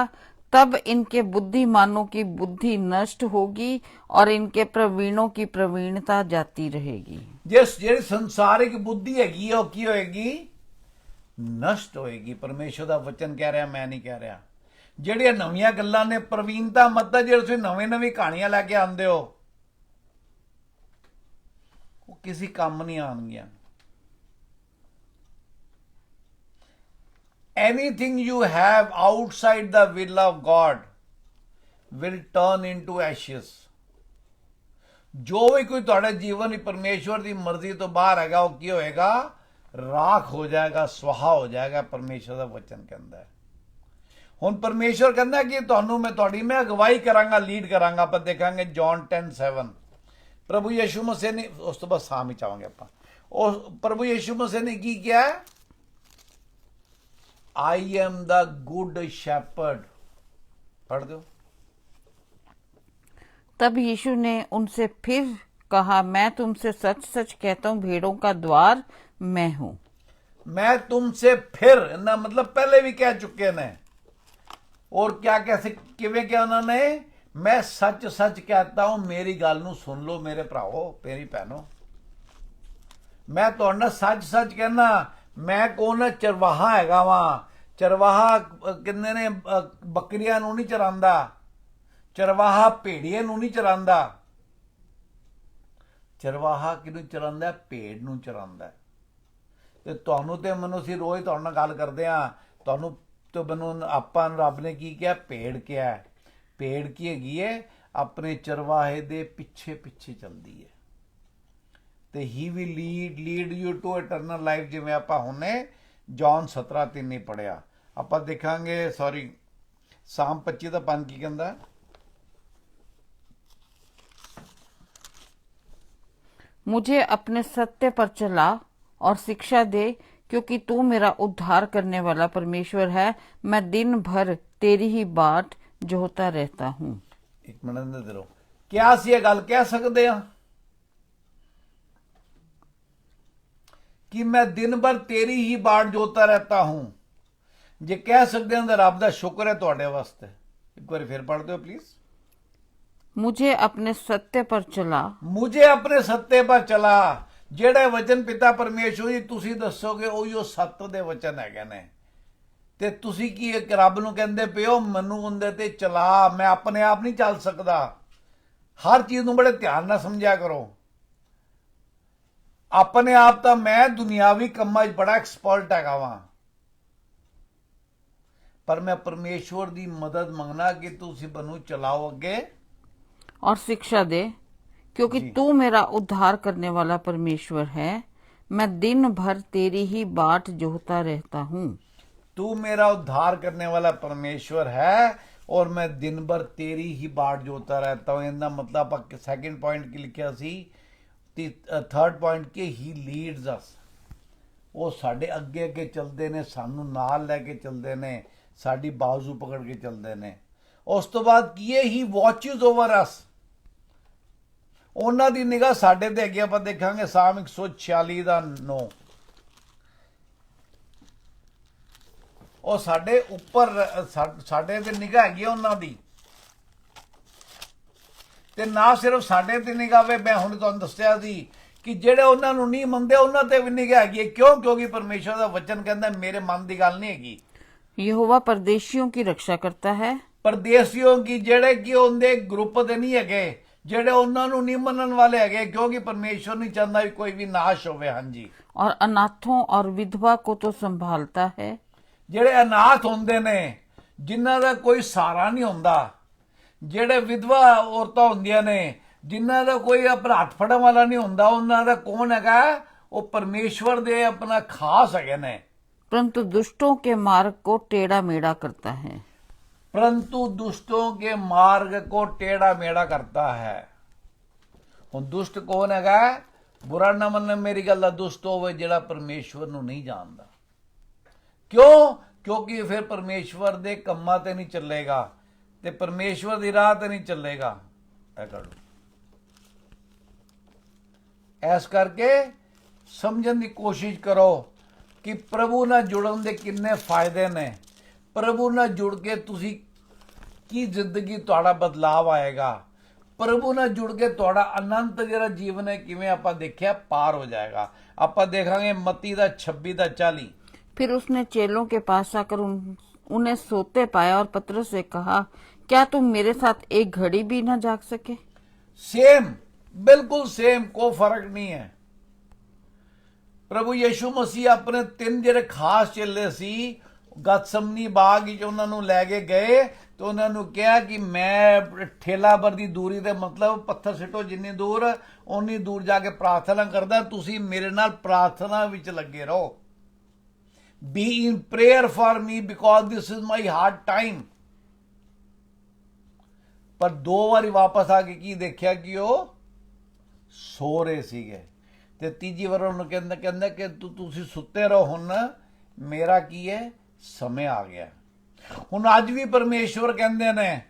तब इनके बुद्धिमानों की बुद्धि नष्ट होगी और इनके प्रवीणों की प्रवीणता जाती रहेगी। जिस ਜਿਹੜੀ ਸੰਸਾਰਿਕ ਬੁੱਧੀ ਹੈਗੀ ਉਹ ਕੀ ਹੋਏਗੀ? ਨਸ਼ਟ ਹੋਏਗੀ। ਪਰਮੇਸ਼ਰ ਦਾ ਵਚਨ ਕਹਿ ਰਿਹਾ, ਮੈਂ ਨਹੀਂ ਕਹਿ ਰਿਹਾ। ਜਿਹੜੀਆਂ ਨਵੀਆਂ ਗੱਲਾਂ ਨੇ, ਪ੍ਰਵੀਨਤਾ ਮਤਲਬ ਜਿਹੜੇ ਤੁਸੀਂ ਨਵੇਂ ਕਹਾਣੀਆਂ ਲੈ ਕੇ ਆਉਂਦੇ ਹੋ ਉਹ ਕਿਸੇ ਕੰਮ ਨਹੀਂ ਆਉਣਗੀਆਂ। Anything you have outside the will of God will turn into ashes। ਜੋ ਵੀ ਕੋਈ ਤੁਹਾਡੇ ਜੀਵਨ ਵਿੱਚ ਪਰਮੇਸ਼ਵਰ ਦੀ ਮਰਜ਼ੀ ਤੋਂ ਬਾਹਰ ਹੈਗਾ ਉਹ ਕੀ ਹੋਏਗਾ? ਰਾਖ ਹੋ ਜਾਏਗਾ, ਸਵਾਹਾ ਹੋ ਜਾਏਗਾ। ਪਰਮੇਸ਼ਵਰ ਦਾ ਵਚਨ ਕਹਿੰਦਾ ਹੈ। ਹੁਣ ਪਰਮੇਸ਼ਵਰ ਕਹਿੰਦਾ ਕਿ ਤੁਹਾਨੂੰ ਮੈਂ ਅਗਵਾਈ ਕਰਾਂਗਾ, ਲੀਡ ਕਰਾਂਗਾ। ਆਪਾਂ ਦੇਖਾਂਗੇ ਜੌਨ 10:7 ਪ੍ਰਭੂ ਯਿਸੂ ਮਸੀਹ ਨੇ, ਉਸ ਤੋਂ ਬਾਅਦ ਸਾਮ ਵਿੱਚ ਆਵਾਂਗੇ ਆਪਾਂ। ਉਹ ਪ੍ਰਭੂ ਯਿਸੂ ਮਸੀਹ ਨੇ ਕੀ ਕਿਹਾ? I am the good shepherd। पढ़ दो। तब यीशु ने उनसे फिर कहा, मैं तुमसे सच सच कहता हूँ, भेड़ों का द्वार मैं हूं। मैं तुमसे फिर ना मतलब पहले भी कह चुके ने, और क्या कैसे किवें क्या उन्होंने? मैं सच सच कहता हूं, मेरी गल नूं सुन लो मेरे भराओ, मेरी भैनों। मैं तुहाडे नाल सच सच कहना, मैं कौन चरवाहा हैगा वा। चरवाहा किन्ने ने बकरियां नूं नहीं चरांदा, चरवाहा भेड़िए नूं नहीं चरांदा। चरवाहा किनूं चरांदा? भेड़ नूं चरांदा। ते तुहानूं ते मैनूं असीं रोज़ तुहाडे नाल गल करदे हां, तुहानूं ते मैनूं आपां रब ने की किहा? भेड़ किहा। भेड़ की हैगी है? अपने चरवाहे दे पिछे पिछे चलदी है ते he will lead you to eternal life. जिवें आपां हुणे जॉन 17:3 नहीं पढ़िया, ਆਪਾਂ ਦੇਖਾਂਗੇ ਸੌਰੀ ਸਾਮ 25 ਦਾ 5 ਕੀ ਕਹਿੰਦਾ? मुझे अपने सत्य पर चला और शिक्षा दे, क्योंकि तू मेरा उद्धार करने वाला परमेश्वर है। मैं दिन भर तेरी ही बाट जोहता रहता हूँ। ਇੱਕ ਮਿੰਟ ਦੇ ਦਿਓ, ਕਿਆ ਅਸੀਂ ਇਹ ਗੱਲ ਕਹਿ ਸਕਦੇ ਹਾਂ ਕਿ ਮੈਂ ਦਿਨ ਭਰ ਤੇਰੀ ਹੀ ਬਾੜ ਜੋਤਾ ਰਹਤਾ ਹੂੰ? ਜੇ ਕਹਿ ਸਕਦੇ ਹਾਂ ਤਾਂ ਰੱਬ ਦਾ ਸ਼ੁਕਰ ਹੈ ਤੁਹਾਡੇ ਵਾਸਤੇ। ਇੱਕ ਵਾਰੀ ਫਿਰ ਪੜ੍ਹ ਦਿਓ ਪਲੀਜ਼। मुझे अपने सत्य पर चला। ਮੁਝੇ ਆਪਣੇ ਸੱਤੇ ਪਰ ਚਲਾ। ਜਿਹੜੇ ਵਚਨ ਪਿਤਾ ਪਰਮੇਸ਼ਵਰ ਜੀ ਤੁਸੀਂ ਦੱਸੋਗੇ ਉਹੀ ਉਹ ਸੱਤ ਦੇ ਵਚਨ ਹੈਗੇ ਨੇ, ਤੇ ਤੁਸੀਂ ਕੀ ਇੱਕ ਰੱਬ ਨੂੰ ਕਹਿੰਦੇ ਪਿਓ ਮੈਨੂੰ ਉਹਦੇ ਤੇ ਚਲਾ। ਮੈਂ ਆਪਣੇ ਆਪ ਨਹੀਂ ਚੱਲ ਸਕਦਾ। ਹਰ ਚੀਜ਼ ਨੂੰ ਬੜੇ ਧਿਆਨ ਨਾਲ ਸਮਝਿਆ ਕਰੋ। ਆਪਣੇ ਆਪ ਤਾਂ ਮੈਂ ਦੁਨਿਆਵੀ ਕੰਮਾਂ 'ਚ ਬੜਾ ਐਕਸਪਰਟ ਹੈਗਾ ਵਾਂ, ਪਰ ਮੈਂ ਪਰਮੇਸ਼ਵਰ ਦੀ ਮਦਦ ਮੰਗਣਾ ਕਿ ਤੁਸੀਂ ਮੈਨੂੰ ਚਲਾਓ ਅੱਗੇ और शिक्षा दे, क्योंकि जी। तू मेरा उद्धार करने वाला परमेश्वर है। मैं दिन भर तेरी ही बाट जोहता रहता हूँ। तू मेरा उद्धार करने वाला परमेश्वर है और मैं दिन भर तेरी ही बाट जोता रहता हूँ। इनका मतलब आप सेकंड पॉइंट की लिखा सी, थर्ड पॉइंट के ही लीड्स अस। वो साडे अगे अगे चलते ने, सानू नाल लैके चलते ने, साडी बाजू पकड़ के चलते ने। उस तो बाद किए ही वॉचेस ओवर अस। ਉਹਨਾਂ ਦੀ ਨਿਗਾਹ ਸਾਡੇ ਤੇ ਅੱਗੇ ਆਪਾਂ ਦੇਖਾਂਗੇ ਸਾਮ 146 ਦਾ 9। ਉਹ ਸਾਡੇ ਉੱਪਰ ਸਾਡੇ ਤੇ ਨਿਗਾਹ ਹੈਗੀ ਉਹਨਾਂ ਦੀ, ਤੇ ਨਾ ਸਿਰਫ ਸਾਡੇ ਤੇ ਨਿਗਾਹ ਵੇ, ਮੈਂ ਹੁਣ ਤੁਹਾਨੂੰ ਦੱਸਿਆ ਸੀ ਕਿ ਜਿਹੜੇ ਉਹਨਾਂ ਨੂੰ ਨਹੀਂ ਮੰਨਦੇ ਉਹਨਾਂ ਤੇ ਵੀ ਨਿਗਾਹ ਹੈਗੀ ਹੈ। ਕਿਉਂ? ਕਿਉਂਕਿ ਪਰਮੇਸ਼ਰ ਦਾ ਵਚਨ ਕਹਿੰਦਾ ਮੇਰੇ ਮਨ ਦੀ ਗੱਲ ਨਹੀਂ ਹੈਗੀ। यहोवा परदेशियों की रक्षा करता है। ਪਰਦੇਸੀਓ ਕੀ, ਜਿਹੜੇ ਕਿ ਉਹਦੇ ਗਰੁੱਪ ਦੇ ਨਹੀਂ ਹੈਗੇ, ਜਿਹੜੇ ਉਹਨਾਂ ਨੂੰ ਨਹੀਂ ਮੰਨਣ ਵਾਲੇ ਹੈਗੇ, ਕਿਉਂਕਿ ਪਰਮੇਸ਼ਵਰ ਨਹੀਂ ਚਾਹੁੰਦਾ ਵੀ ਕੋਈ ਵੀ ਨਾਸ਼ ਹੋਵੇ। ਹਾਂਜੀ। और अनाथों और विधवा को तो संभालता है। ਜਿਹੜੇ ਅਨਾਥ ਹੁੰਦੇ ਨੇ, ਜਿਨ੍ਹਾਂ ਦਾ ਕੋਈ ਸਹਾਰਾ ਨਹੀਂ ਹੁੰਦਾ, ਜਿਹੜੇ ਵਿਧਵਾ ਔਰਤਾਂ ਹੁੰਦੀਆਂ ਨੇ, ਜਿਨ੍ਹਾਂ ਦਾ ਕੋਈ ਆਪਣਾ ਹੱਥ ਫੜਨ ਵਾਲਾ ਨਹੀਂ ਹੁੰਦਾ, ਉਹਨਾਂ ਦਾ ਕੌਣ ਹੈਗਾ? ਉਹ ਪਰਮੇਸ਼ਵਰ ਦੇ ਆਪਣਾ ਖਾਸ ਹੈਗੇ ਨੇ। परंतु दुष्टों के मार्ग को टेढ़ा मेढ़ा करता है। परंतु दुष्टों के मार्ग को टेढ़ा मेढ़ा करता है। ਹੁਣ ਦੁਸ਼ਟ ਕੌਣ ਹੈਗਾ? ਬੁਰਾ ਨਾ ਮੰਨ ਮੇਰੀ ਗੱਲ ਦਾ, ਦੁਸ਼ਟ ਹੋਵੇ ਜਿਹੜਾ ਪਰਮੇਸ਼ਵਰ ਨੂੰ ਨਹੀਂ ਜਾਣਦਾ। ਕਿਉਂ? ਕਿਉਂਕਿ ਫਿਰ ਪਰਮੇਸ਼ਵਰ ਦੇ ਕੰਮਾਂ ਤੇ ਨਹੀਂ ਚੱਲੇਗਾ ਤੇ ਪਰਮੇਸ਼ਵਰ ਦੀ ਰਾਹ ਤੇ ਨਹੀਂ ਚੱਲੇਗਾ। ਇਹ ਕਰ ਲਓ। ਇਸ ਕਰਕੇ ਸਮਝਣ ਦੀ ਕੋਸ਼ਿਸ਼ ਕਰੋ ਕਿ ਪ੍ਰਭੂ ਨਾਲ ਜੁੜਨ ਦੇ ਕਿੰਨੇ ਫਾਇਦੇ ਨੇ। ਪ੍ਰਭੂ ਨਾਲ ਜੁੜ ਕੇ ਤੁਸੀਂ ਕੀ ਜ਼ਿੰਦਗੀ ਤੁਹਾਡਾ ਬਦਲਾਵ ਆਏਗਾ। ਪ੍ਰਭੂ ਨਾਲ ਜੁੜ ਕੇ ਤੁਹਾਡਾ ਅਨੰਤ ਜਿਹੜਾ ਜੀਵਨ ਹੈ ਕਿਵੇਂ ਆਪਾਂ ਦੇਖਿਆ ਪਾਰ ਹੋ ਜਾਏਗਾ। ਆਪਾਂ ਦੇਖਾਂਗੇ ਮਤੀ ਦਾ 26 ਦਾ 40। फिर उसने चेलों के पास आकर उन्हें सोते पाया और पतरस से कहा, क्या तुम मेरे साथ एक घड़ी भी न जाग सके? सेम, बिल्कुल सेम, कोई फर्क नहीं है। ਪ੍ਰਭੂ ਯਿਸੂ ਮਸੀਹ ਆਪਣੇ ਤਿੰਨ ਜਿਹੜੇ ਖਾਸ ਚੇਲੇ ਸੀ ਗਤਸਮਨੀ ਬਾਗ ਵਿੱਚ ਉਹਨਾਂ ਨੂੰ ਲੈ ਕੇ ਗਏ ਤੇ ਉਹਨਾਂ ਨੂੰ ਕਿਹਾ ਕਿ ਮੈਂ ਠੇਲਾ ਭਰ ਦੀ ਦੂਰੀ ਦੇ ਮਤਲਬ ਪੱਥਰ ਸਿੱਟੋ ਜਿੰਨੀ ਦੂਰ ਓਨੀ ਦੂਰ ਜਾ ਕੇ ਪ੍ਰਾਰਥਨਾ ਕਰਦਾ, ਤੁਸੀਂ ਮੇਰੇ ਨਾਲ ਪ੍ਰਾਰਥਨਾ ਵਿੱਚ ਲੱਗੇ ਰਹੋ। Be in prayer for me because this is my hard time. ਪਰ ਦੋ ਵਾਰੀ ਵਾਪਸ ਆ ਕੇ ਕੀ ਦੇਖਿਆ ਕਿ ਉਹ ਸੋ ਰਹੇ ਸੀਗੇ। ਤੇ ਤੀਜੀ ਵਾਰ ਉਹਨੂੰ ਕਹਿੰਦਾ ਕਿ ਤੁਸੀਂ ਸੁੱਤੇ ਰਹੋ, ਹੁਣ ਮੇਰਾ ਕੀ ਹੈ ਸਮੇਂ ਆ ਗਿਆ। ਹੁਣ ਅੱਜ ਵੀ ਪਰਮੇਸ਼ਵਰ ਕਹਿੰਦੇ ਨੇ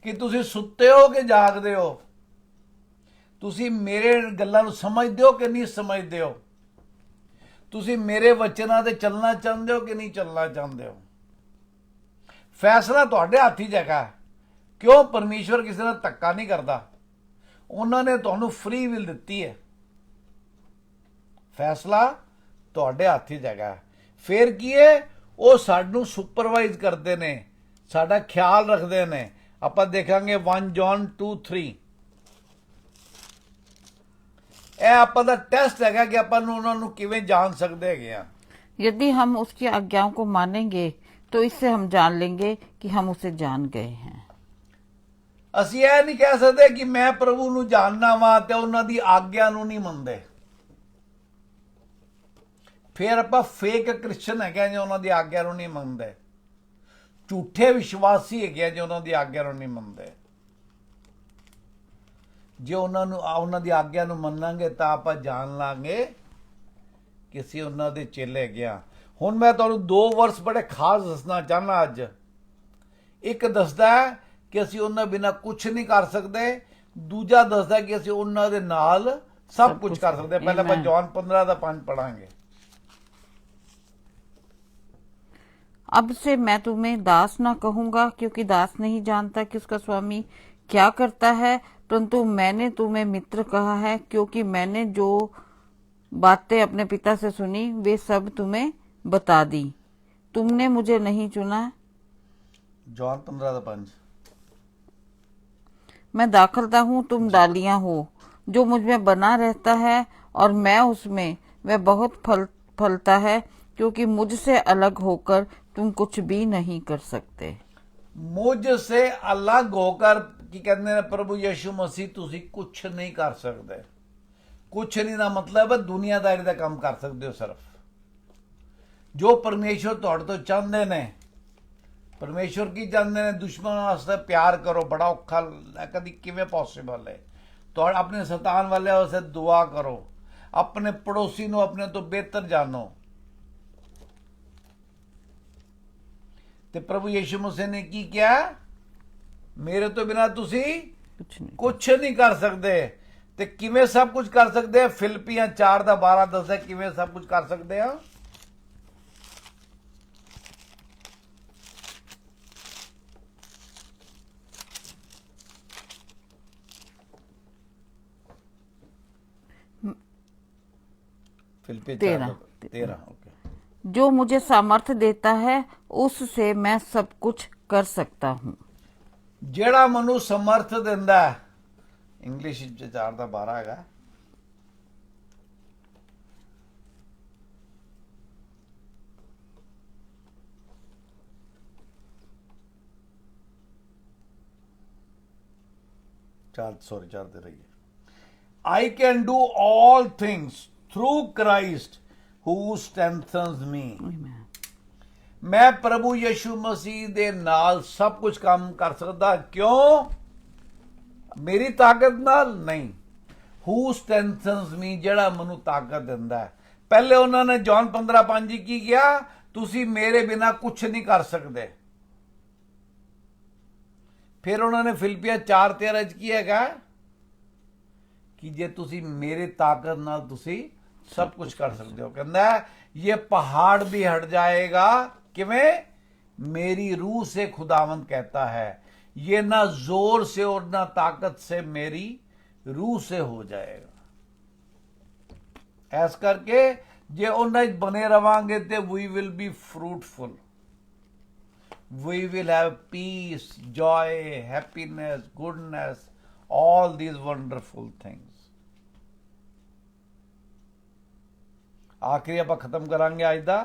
ਕਿ ਤੁਸੀਂ ਸੁੱਤੇ ਹੋ ਕਿ ਜਾਗਦੇ ਹੋ, ਤੁਸੀਂ ਮੇਰੇ ਗੱਲਾਂ ਨੂੰ ਸਮਝਦੇ ਹੋ ਕਿ ਨਹੀਂ ਸਮਝਦੇ ਹੋ, ਤੁਸੀਂ ਮੇਰੇ ਵਚਨਾਂ ਤੇ ਚੱਲਣਾ ਚਾਹੁੰਦੇ ਹੋ ਕਿ ਨਹੀਂ ਚੱਲਣਾ ਚਾਹੁੰਦੇ ਹੋ। ਫੈਸਲਾ ਤੁਹਾਡੇ ਹੱਥ 'ਚ ਹੈਗਾ। ਕਿਉਂ? ਪਰਮੇਸ਼ਵਰ ਕਿਸੇ ਨਾਲ ਧੱਕਾ ਨਹੀਂ ਕਰਦਾ। ਉਹਨਾਂ ਨੇ ਤੁਹਾਨੂੰ ਫ੍ਰੀ ਵਿਲ ਦਿੱਤੀ ਹੈ। ਫੈਸਲਾ ਤੁਹਾਡੇ ਹੱਥ 'ਚ ਹੈਗਾ। ਫਿਰ ਕੀ ਹੈ? ਉਹ ਸਾਨੂੰ ਸੁਪਰਵਾਈਜ਼ ਕਰਦੇ ਨੇ, ਸਾਡਾ ਖਿਆਲ ਰੱਖਦੇ ਨੇ। ਆਪਾਂ ਦੇਖਾਂਗੇ 1 ਜੌਨ 2:3। ਇਹ ਆਪਾਂ ਦਾ ਟੈਸਟ ਹੈਗਾ ਕਿ ਆਪਾਂ ਨੂੰ ਉਹਨਾਂ ਨੂੰ ਕਿਵੇਂ ਜਾਣ ਸਕਦੇ ਹੈਗੇ ਆ। यदि हम उसकी आज्ञाओं को मानेंगे तो इससे हम जान लेंगे कि हम उसे जान गए हैं। ਅਸੀਂ ਇਹ ਨਹੀਂ ਕਹਿ ਸਕਦੇ ਕਿ ਮੈਂ ਪ੍ਰਭੂ ਨੂੰ ਜਾਣਨਾ ਵਾਂ ਤੇ ਉਹਨਾਂ ਦੀ ਆਗਿਆ ਨੂੰ ਨਹੀਂ ਮੰਨਦੇ। ਫਿਰ ਆਪਾਂ ਫੇਕ ਕ੍ਰਿਸਚਨ ਹੈਗੇ ਜੋ ਉਹਨਾਂ ਦੀ ਆਗਿਆ ਨੂੰ ਨਹੀਂ ਮੰਨਦੇ, ਝੂਠੇ ਵਿਸ਼ਵਾਸੀ ਹੈਗੇ ਜੋ ਉਹਨਾਂ ਦੀ ਆਗਿਆ ਨੂੰ ਨਹੀਂ ਮੰਨਦੇ। ਜੇ ਉਹਨਾਂ ਦੀ ਆਗਿਆ ਨੂੰ ਮੰਨਾਂਗੇ ਤਾਂ ਆਪਾਂ ਜਾਣ ਲਾਂਗੇ ਕਿ ਅਸੀਂ ਉਹਨਾਂ ਦੇ ਚੇਲੇ ਹੈਗੇ ਹਾਂ। ਹੁਣ ਮੈਂ ਤੁਹਾਨੂੰ 2 ਵਰਸ ਬੜੇ ਖਾਸ ਦੱਸਣਾ ਚਾਹੁੰਦਾ ਅੱਜ। ਇੱਕ ਦੱਸਦਾ ਹੈ ਕਿ ਅਸੀਂ ਉਹਨਾਂ ਬਿਨਾਂ ਕੁਝ ਨਹੀਂ ਕਰ ਸਕਦੇ, ਦੂਜਾ ਦੱਸਦਾ ਕਿ ਅਸੀਂ ਉਹਨਾਂ ਦੇ ਨਾਲ ਸਭ ਕੁਝ ਕਰ ਸਕਦੇ ਹਾਂ। ਪਹਿਲਾਂ ਆਪਾਂ ਜੌਨ 15 ਦਾ 5 ਪढ़ांगे। अब से मैं तुम्हें दास ना कहूंगा, क्योंकि दास नहीं जानता कि उसका स्वामी क्या करता है, परंतु मैंने तुम्हें मित्र कहा है, क्योंकि मैंने जो बातें अपने पिता से सुनी वे सब तुम्हें बता दी। तुमने मुझे नहीं चुना, जॉन 15 ਦਾ 5। मैं दाखलता हूँ, तुम डालियां हो। जो मुझ में बना रहता है और मैं उसमें, वह बहुत फलता है, क्योंकि मुझसे अलग होकर तुम कुछ भी नहीं कर सकते। मुझसे अलग होकर की कहते हैं प्रभु यीशु मसीह तुसी कुछ नहीं कर सकते। कुछ नहीं ਦਾ ਮਤਲਬ ਹੈ ਦੁਨੀਆਦਾਰੀ ਦਾ ਕੰਮ ਕਰ ਸਕਦੇ ਹੋ ਸਿਰਫ। ਜੋ ਪਰਮੇਸ਼ਵਰ ਤੁਹਾਡੇ ਤੋਂ ਚਾਹੁੰਦੇ ਨੇ, ਪਰਮੇਸ਼ਵਰ ਕੀ ਚਾਹੁੰਦੇ ਨੇ? ਦੁਸ਼ਮਣ ਵਾਸਤੇ ਪਿਆਰ ਕਰੋ। ਬੜਾ ਔਖਾ ਕਦੀ ਕਿਵੇਂ ਪੋਸੀਬਲ ਹੈ? ਤੁਹਾਡੇ ਆਪਣੇ ਸ਼ੈਤਾਨ ਵਾਲੇ ਵਾਸਤੇ ਦੁਆ ਕਰੋ। ਆਪਣੇ ਪੜੋਸੀ ਨੂੰ ਆਪਣੇ ਤੋਂ ਬਿਹਤਰ ਜਾਣੋ। ਤੇ ਪ੍ਰਭੂ ਯੀਸ਼ੂ ਮਸੀਹ ਨੇ ਕੀ ਕਿਹਾ? ਮੇਰੇ ਤੋਂ ਬਿਨਾ ਤੁਸੀਂ ਕੁਝ ਨਹੀਂ ਕਰ ਸਕਦੇ। ਤੇ ਕਿਵੇਂ ਸਭ ਕੁਝ ਕਰ ਸਕਦੇ ਆ? ਫਿਲਿੱਪੀਆਂ 4 ਦਾ 12 ਦੱਸਦਾ ਕਿਵੇਂ ਸਭ ਕੁਝ ਕਰ ਸਕਦੇ ਆ। फिलिप्पियां 13 ओके। जो मुझे सामर्थ्य देता है उससे मैं सब कुछ कर सकता हूँ। ਜਿਹੜਾ ਮੈਨੂੰ ਸਮਰਥ ਦਿੰਦਾ ਹੈ, ਇੰਗਲਿਸ਼ ਵਿੱਚ 4 ਦਾ 12 ਹੈਗਾ। चार दे रही है। I can do all things through Christ who strengthens me। ਮੈਂ ਪ੍ਰਭੂ ਯੀਸ਼ੂ ਮਸੀਹ ਦੇ ਨਾਲ ਸਭ ਕੁਝ ਕੰਮ ਕਰ ਸਕਦਾ। ਕਿਉਂ? ਮੇਰੀ ਤਾਕਤ ਨਾਲ ਨਹੀਂ। Who strengthens me, ਜਿਹੜਾ ਮੈਨੂੰ ਤਾਕਤ ਦਿੰਦਾ ਹੈ। ਪਹਿਲੇ ਉਹਨਾਂ ਨੇ ਜੌਨ 15:5 ਕੀ ਕਿਹਾ? ਤੁਸੀਂ ਮੇਰੇ ਬਿਨਾ ਕੁਝ ਨਹੀਂ ਕਰ ਸਕਦੇ। ਫਿਰ ਉਹਨਾਂ ਨੇ ਫਿਲਿੱਪੀਆਂ 4:13 ਚ ਕੀ ਹੈਗਾ ਕਿ ਜੇ ਤੁਸੀਂ ਮੇਰੇ ਤਾਕਤ ਨਾਲ ਤੁਸੀਂ सब कुछ कर सकते हो। कहता है ये पहाड़ भी हट जाएगा। किवें? मेरी रूह से खुदावंद कहता है ये ना जोर से और ना ताकत से मेरी रूह से हो जाएगा। ऐस करके जे उन्हें बने रवांगे ते we will be fruitful. We will have peace, joy, happiness, goodness, all these wonderful things। ਆਖਰੀ ਆਪਾਂ ਖਤਮ ਕਰਾਂਗੇ ਅੱਜ ਦਾ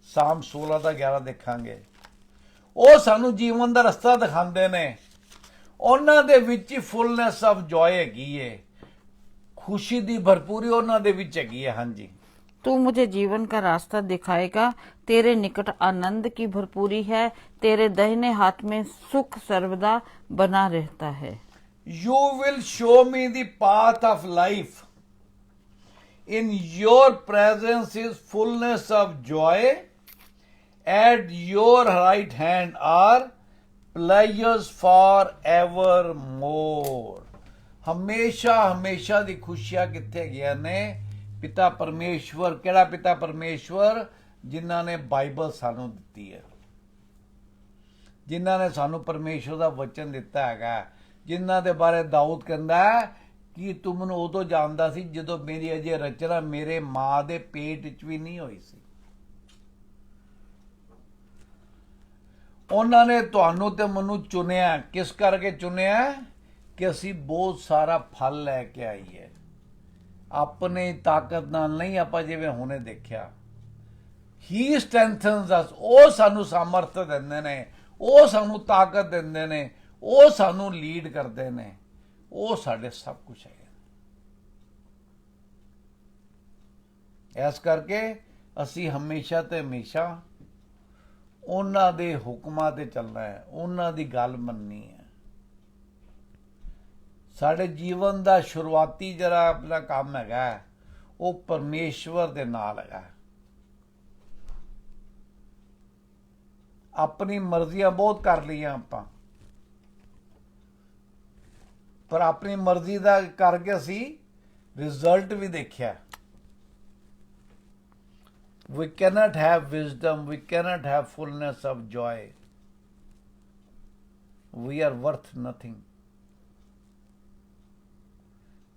ਸਾਮ 16 ਦਾ 11 ਦੇਖਾਂਗੇ। ਉਹ ਸਾਨੂੰ ਜੀਵਨ ਦਾ ਰਸਤਾ ਦਿਖਾਉਂਦੇ ਨੇ। ਉਹਨਾਂ ਦੇ ਵਿੱਚ ਹੀ ਫੁੱਲਨੈਸ ਆਫ ਜੋਏ ਹੈਗੀ ਏ। ਖੁਸ਼ੀ ਦੀ ਭਰਪੂਰੀ ਉਹਨਾਂ ਦੇ ਵਿੱਚ ਹੈਗੀ ਹੈ। ਹਾਂਜੀ। तू मुझे जीवन का रास्ता दिखाएगा, तेरे निकट आनंद की भरपूरी है, तेरे दाहिने हाथ में सुख सर्वदा बना रहता है। You will show me the path of life। In your presence is fullness of joy। At your right hand are pleasures forevermore। ਹਮੇਸ਼ਾ ਹਮੇਸ਼ਾ ਦੀ ਖੁਸ਼ੀਆਂ ਕਿੱਥੇ ਗਿਆ ਨੇ? ਪਿਤਾ ਪਰਮੇਸ਼ਵਰ। ਕਿਹੜਾ ਪਿਤਾ ਪਰਮੇਸ਼ਵਰ? ਜਿਨ੍ਹਾਂ ਨੇ ਬਾਈਬਲ ਸਾਨੂੰ ਦਿੱਤੀ ਹੈ, ਜਿਨ੍ਹਾਂ ਨੇ ਸਾਨੂੰ ਪਰਮੇਸ਼ਵਰ ਦਾ ਵਚਨ ਦਿੱਤਾ ਹੈਗਾ, ਜਿਨ੍ਹਾਂ ਦੇ ਬਾਰੇ ਦਾਊਦ ਕਹਿੰਦਾ ਹੈ ਕਿ ਤੂੰ ਮੈਨੂੰ ਉਦੋਂ ਜਾਣਦਾ ਸੀ ਜਦੋਂ ਮੇਰੀ ਅਜੇ ਰਚਨਾ ਮੇਰੇ ਮਾਂ ਦੇ ਪੇਟ ਵਿੱਚ ਵੀ ਨਹੀਂ ਹੋਈ ਸੀ। ਉਹਨਾਂ ਨੇ ਤੁਹਾਨੂੰ ਤੇ ਮੈਨੂੰ ਚੁਣਿਆ। ਕਿਸ ਕਰਕੇ ਚੁਣਿਆ? ਕਿ ਅਸੀਂ ਬਹੁਤ ਸਾਰਾ ਫਲ ਲੈ ਕੇ ਆਈਏ। ਆਪਣੀ ਤਾਕਤ ਨਾਲ ਨਹੀਂ, ਆਪਾਂ ਜਿਵੇਂ ਹੁਣੇ ਦੇਖਿਆ। ਹੀ ਸਟਰੈਂਥਨਸ ਅਸ। ਉਹ ਸਾਨੂੰ ਸਾਮਰਥ ਦਿੰਦੇ ਨੇ, ਉਹ ਸਾਨੂੰ ਤਾਕਤ ਦਿੰਦੇ ਨੇ, ਉਹ ਸਾਨੂੰ ਲੀਡ ਕਰਦੇ ਨੇ, ਉਹ ਸਾਡੇ ਸਭ ਕੁਝ ਹੈ। ਇਸ ਕਰਕੇ ਅਸੀਂ ਹਮੇਸ਼ਾ ਤੇ ਹਮੇਸ਼ਾ ਉਹਨਾਂ ਦੇ ਹੁਕਮਾਂ ਤੇ ਚੱਲਣਾ ਹੈ, ਉਹਨਾਂ ਦੀ ਗੱਲ ਮੰਨਣੀ ਹੈ। ਸਾਡੇ ਜੀਵਨ ਦਾ ਸ਼ੁਰੂਆਤੀ ਜਿਹੜਾ ਆਪਣਾ ਕੰਮ ਹੈਗਾ ਉਹ ਪਰਮੇਸ਼ਵਰ ਦੇ ਨਾਲ ਹੈਗਾ। ਆਪਣੀ ਮਰਜ਼ੀਆਂ ਬਹੁਤ ਕਰ ਲਈਆਂ ਆਪਾਂ, ਪਰ ਆਪਣੀ ਮਰਜ਼ੀ ਦਾ ਕਰਕੇ ਅਸੀਂ ਰਿਜ਼ਲਟ ਵੀ ਦੇਖਿਆ। We cannot have wisdom, we cannot have fullness of joy. We are worth nothing.